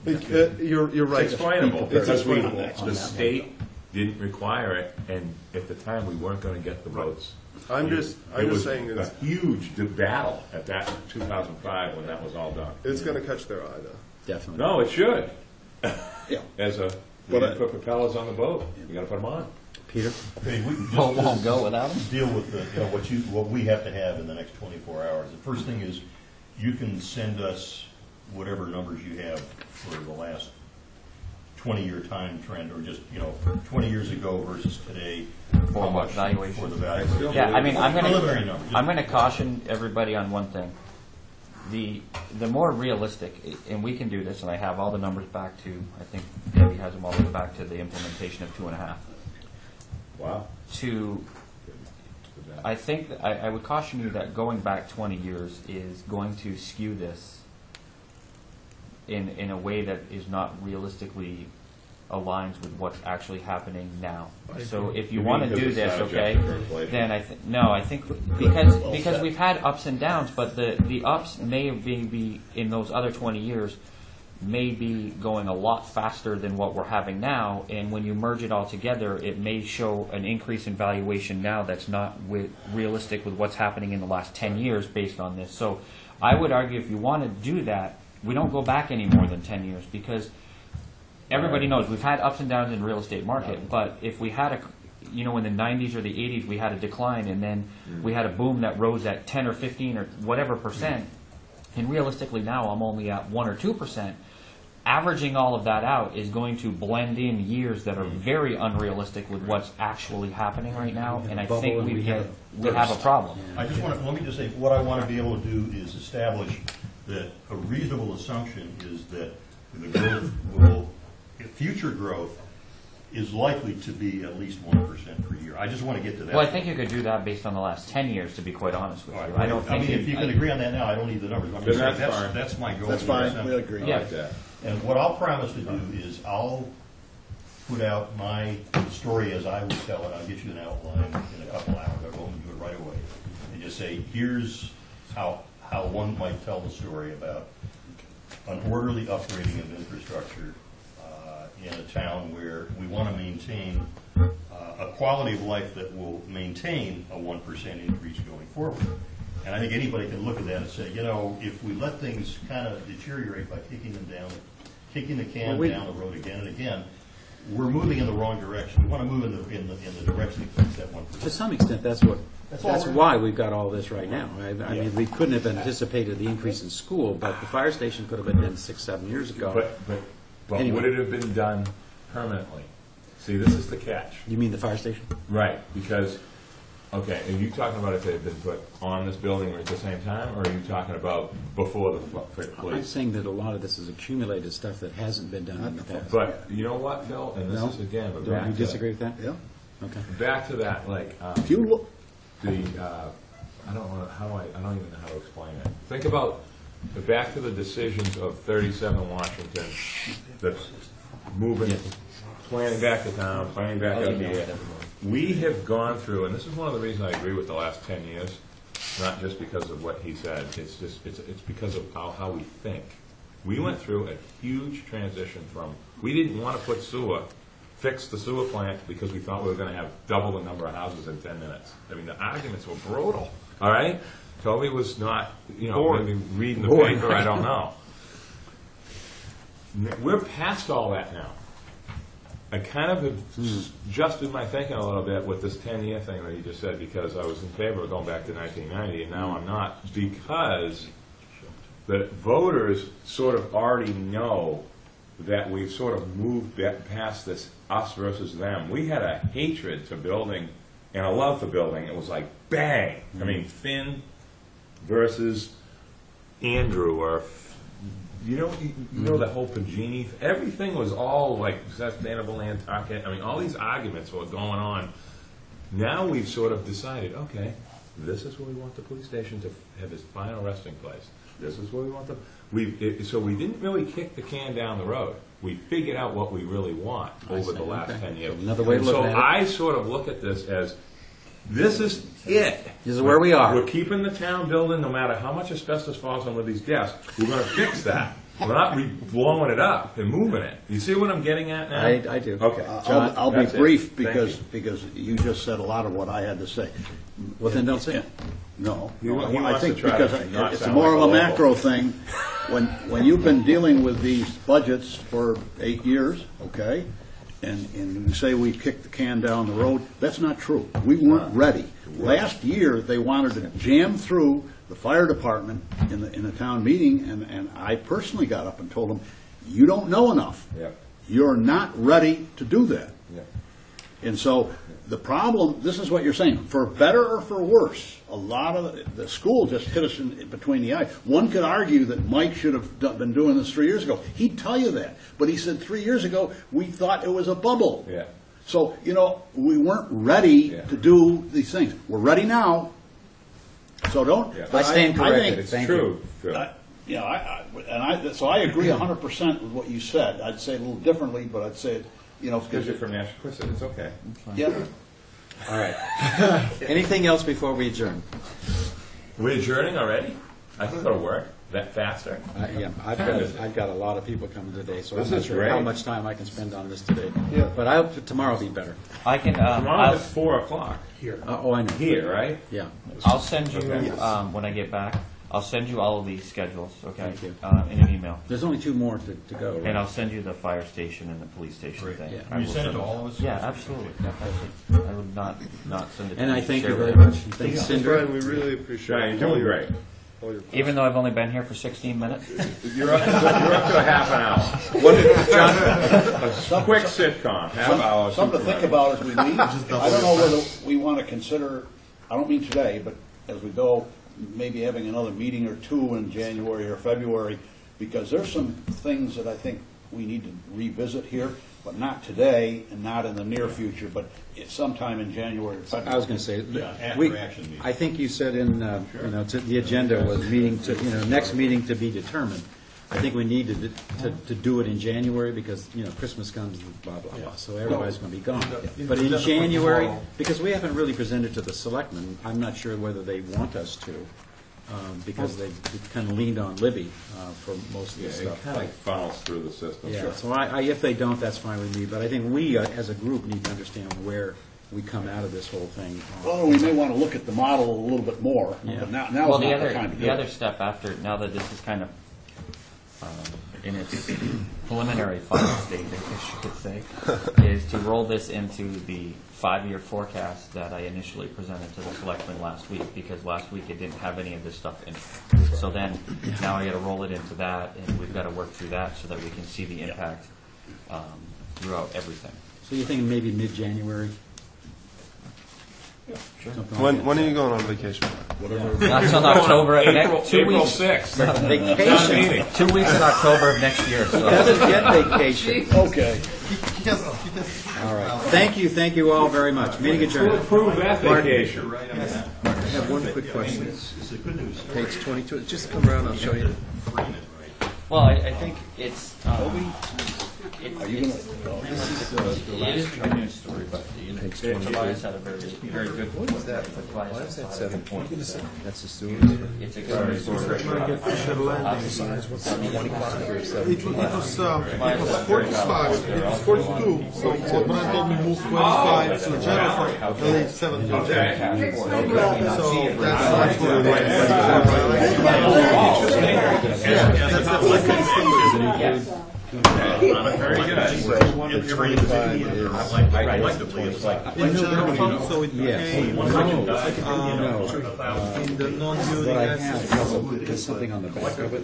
Forget it. You're right. It's explainable, It's because explainable. the state didn't require it, and at the time, we weren't gonna get the votes. I'm just saying It was a huge battle at that 2005 when that was all done. it's going to catch their eye, though. Definitely. No, it should. Yeah. We But didn't put propellers on the boat, we gotta put them on. Peter? Okay, we Boat won't go without them. deal with what we have to have in the next 24 hours. The first thing is, you can send us whatever numbers you have for the last 20-year time trend, or just, 20 years ago versus today. For how what, much valuation? For the valuation. Yeah, I mean, Preliminary numbers. I'm gonna caution everybody on one thing. The more realistic, and we can do this, and I have all the numbers back to, I think Debbie has them all the way back to the implementation of 2.5. Wow. I think, I would caution you that going back 20 years is going to skew this in a way that is not realistically aligns with what's actually happening now. So if you You want mean to do because it's this, not okay, adjusted for inflation? then I think because we've had ups and downs, but the ups may be in those other 20 years may be going a lot faster than what we're having now, and when you merge it all together, it may show an increase in valuation now that's not realistic with what's happening in the last 10 years based on this. So I would argue if you want to do that, we don't go back any more than 10 years, because everybody knows we've had ups and downs in the real estate market, but if we had in the 90s or the 80s we had a decline, and then we had a boom that rose at 10 or 15 or whatever percent, and realistically now I'm only at 1 or 2%, averaging all of that out is going to blend in years that are very unrealistic with what's actually happening right now, and I think we have a problem. I just want to, let me just say, what I want to be able to do is establish that a reasonable assumption is that the growth future growth is likely to be at least 1% per year. I just want to get to that. Well, I think you could do that based on the last 10 years, to be quite honest with you. All right. I don't think if you can agree on that now, I don't need the numbers. I'm just Then saying that's fine. that's my goal. That's fine, we agree. Yeah. Like that. And what I'll promise to do is I'll put out my story as I would tell it. I'll get you an outline in a couple hours. I'll go home and do it right away. And just say, here's how one might tell the story about an orderly upgrading of infrastructure in a town where we want to maintain a quality of life that will maintain a 1% increase going forward. And I think anybody can look at that and say, if we let things kind of deteriorate by kicking the can down the road again and again, we're moving in the wrong direction. We want to move in the direction that fits that 1%. To some extent, that's why we've got all this right now. I mean, we couldn't have anticipated the increase in school, but the fire station could have been done 6-7 years ago. But Anyway. would it have been done permanently? See, this is the catch. You mean the fire station? Right, because, okay, are you talking about if they had been put on this building at the same time, or are you talking about before the I'm police? saying that a lot of this is accumulated stuff that hasn't been done in the past. But you know what, Phil, and this No? is again, but Don't back you to, disagree with that? Yeah. Okay. back to that, like, If you look, I don't even know how to explain it. Think about, back to the decisions of 37 Washington, that's moving, planning back to town, planning back out here. We have gone through, and this is one of the reasons I agree with the last 10 years, not just because of what he said, it's because of how we think. We went through a huge transition from, we didn't want to put fix the sewer plant because we thought we were going to have double the number of houses in 10 minutes. I mean, the arguments were brutal, all right? Toby was not, maybe reading the paper, I don't know. We're past all that now. I kind of have adjusted my thinking a little bit with this 10-year thing that you just said, because I was in favor of going back to 1990, and now I'm not, because the voters sort of already know that we've sort of moved past this us versus them. We had a hatred to building and a love for building. It was like, bang! I mean, Finn versus Andrew, or you know the whole Pagini. Everything was all like sustainable Nantucket. I mean, all these arguments were going on. Now we've sort of decided, okay, this is where we want the police station to have its final resting place. This is where we want so we didn't really kick the can down the road. We figured out what we really want over the last 10 years. Another way of looking at it. So I sort of look at this as, this is it. This is where we are. We're keeping the town building, no matter how much asbestos falls on one of these desks. We're going to fix that. We're not blowing it up and moving it. You see what I'm getting at now? I do. Okay. John, I'll be that's it. brief Thank because you just said a lot of what I had to say. Well, then don't say it. No, He I wants think to try because to not it's sound more like of a a local. macro thing. When you've been dealing with these budgets for 8 years, okay, and you say we kicked the can down the road, that's not true. We weren't ready. Last year, they wanted to jam through the fire department in the town meeting, and I personally got up and told them, you don't know enough. Yep. You're not ready to do that. Yep. And so the problem, this is what you're saying, for better or for worse, a lot of the school just hit us in between the eyes. One could argue that Mike should have been doing this 3 years ago. He'd tell you that. But he said 3 years ago, we thought it was a bubble. Yeah. So, we weren't ready Yeah. to do these things. We're ready now. So don't. Yeah. but I stand corrected. It's Thank true. Phil. So I agree 100% with what you said. I'd say it a little differently, but I'd say it, Because you're from Nashua, it's okay. yeah. All right. Anything else before we adjourn? We're adjourning already? I think it'll work. That faster. Yeah, I've got a lot of people coming today, so This I'm not is sure great. how much time I can spend on this today. Yeah. But tomorrow will be better. I can, Tomorrow it's 4 o'clock. Oh, I know. Here, right? Yeah. I'll send you, Okay. when I get back, I'll send you all of these schedules, okay? Thank you. In an email. There's only 2 more to go. And Right? I'll send you the fire station and the police station thing. Yeah. I You will send it to them. all of us? Yeah, absolutely. Yeah, absolutely. I would not send it to And I you. thank you Share very it. much. Thanks, Brian, Cinder. we really appreciate John, you're doing great. all your Even though I've only been here for 16 minutes? You're up to a half an hour. A quick sitcom, half hour. Something to think about as we leave. I don't know whether we want to consider, I don't mean today, but as we go, maybe having another meeting or two in January or February, because there's some things that I think we need to revisit here, but not today and not in the near future, but it's sometime in January or February. I was going to say, Yeah, after we, action meeting. I think you said in, the agenda was next meeting to be determined. I think we need to do it in January because, Christmas comes and blah, blah, blah, so everybody's going to be gone. But in January, because we haven't really presented to the selectmen, I'm not sure whether they want us to, because they've kind of leaned on Libby for most of Yeah, the it stuff. kind of funnels through the system. Yeah, so if they don't, that's fine with me, but I think we, as a group, need to understand where we come out of this whole thing. Well, we may want to look at the model a little bit more, Yeah. but now's Well, not the time to do the other it. step after, now that this is kind of in its preliminary final stage, I guess you could say, is to roll this into the 5-year forecast that I initially presented to the selectmen last week, because last week it didn't have any of this stuff in it. So then, now I got to roll it into that, and we've got to work through that so that we can see the impact throughout everything. So you're thinking maybe mid-January? Sure. Something like that. When are you going on vacation? Not till October of next, 2 April weeks. 6th. Vacation. 2 weeks in October of next year. So. Doesn't get vacation. Okay. All right. Thank you all very much. Meeting adjourned. Approve that vacation. I have one quick question. Page 22, just come around, I'll show you. Well, I think it's. Are you going to? It is a news story, but Page Tobias had a very good. What is that? Why is that 7 points? That's the sewer. It's a good story. It was 45, it was 42, so when I told me move 25 to the general fund, I leave 7 to the general. So that's what it is. Very good. The 25 is I like the police. in general fund, so it became No. in the non-building What I assets. have is something on the back of it.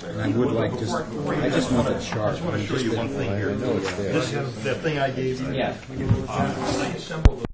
And I would like I just want a chart. I just want to show you one thing here. I know it's there. The thing I gave you. Yeah. When I assembled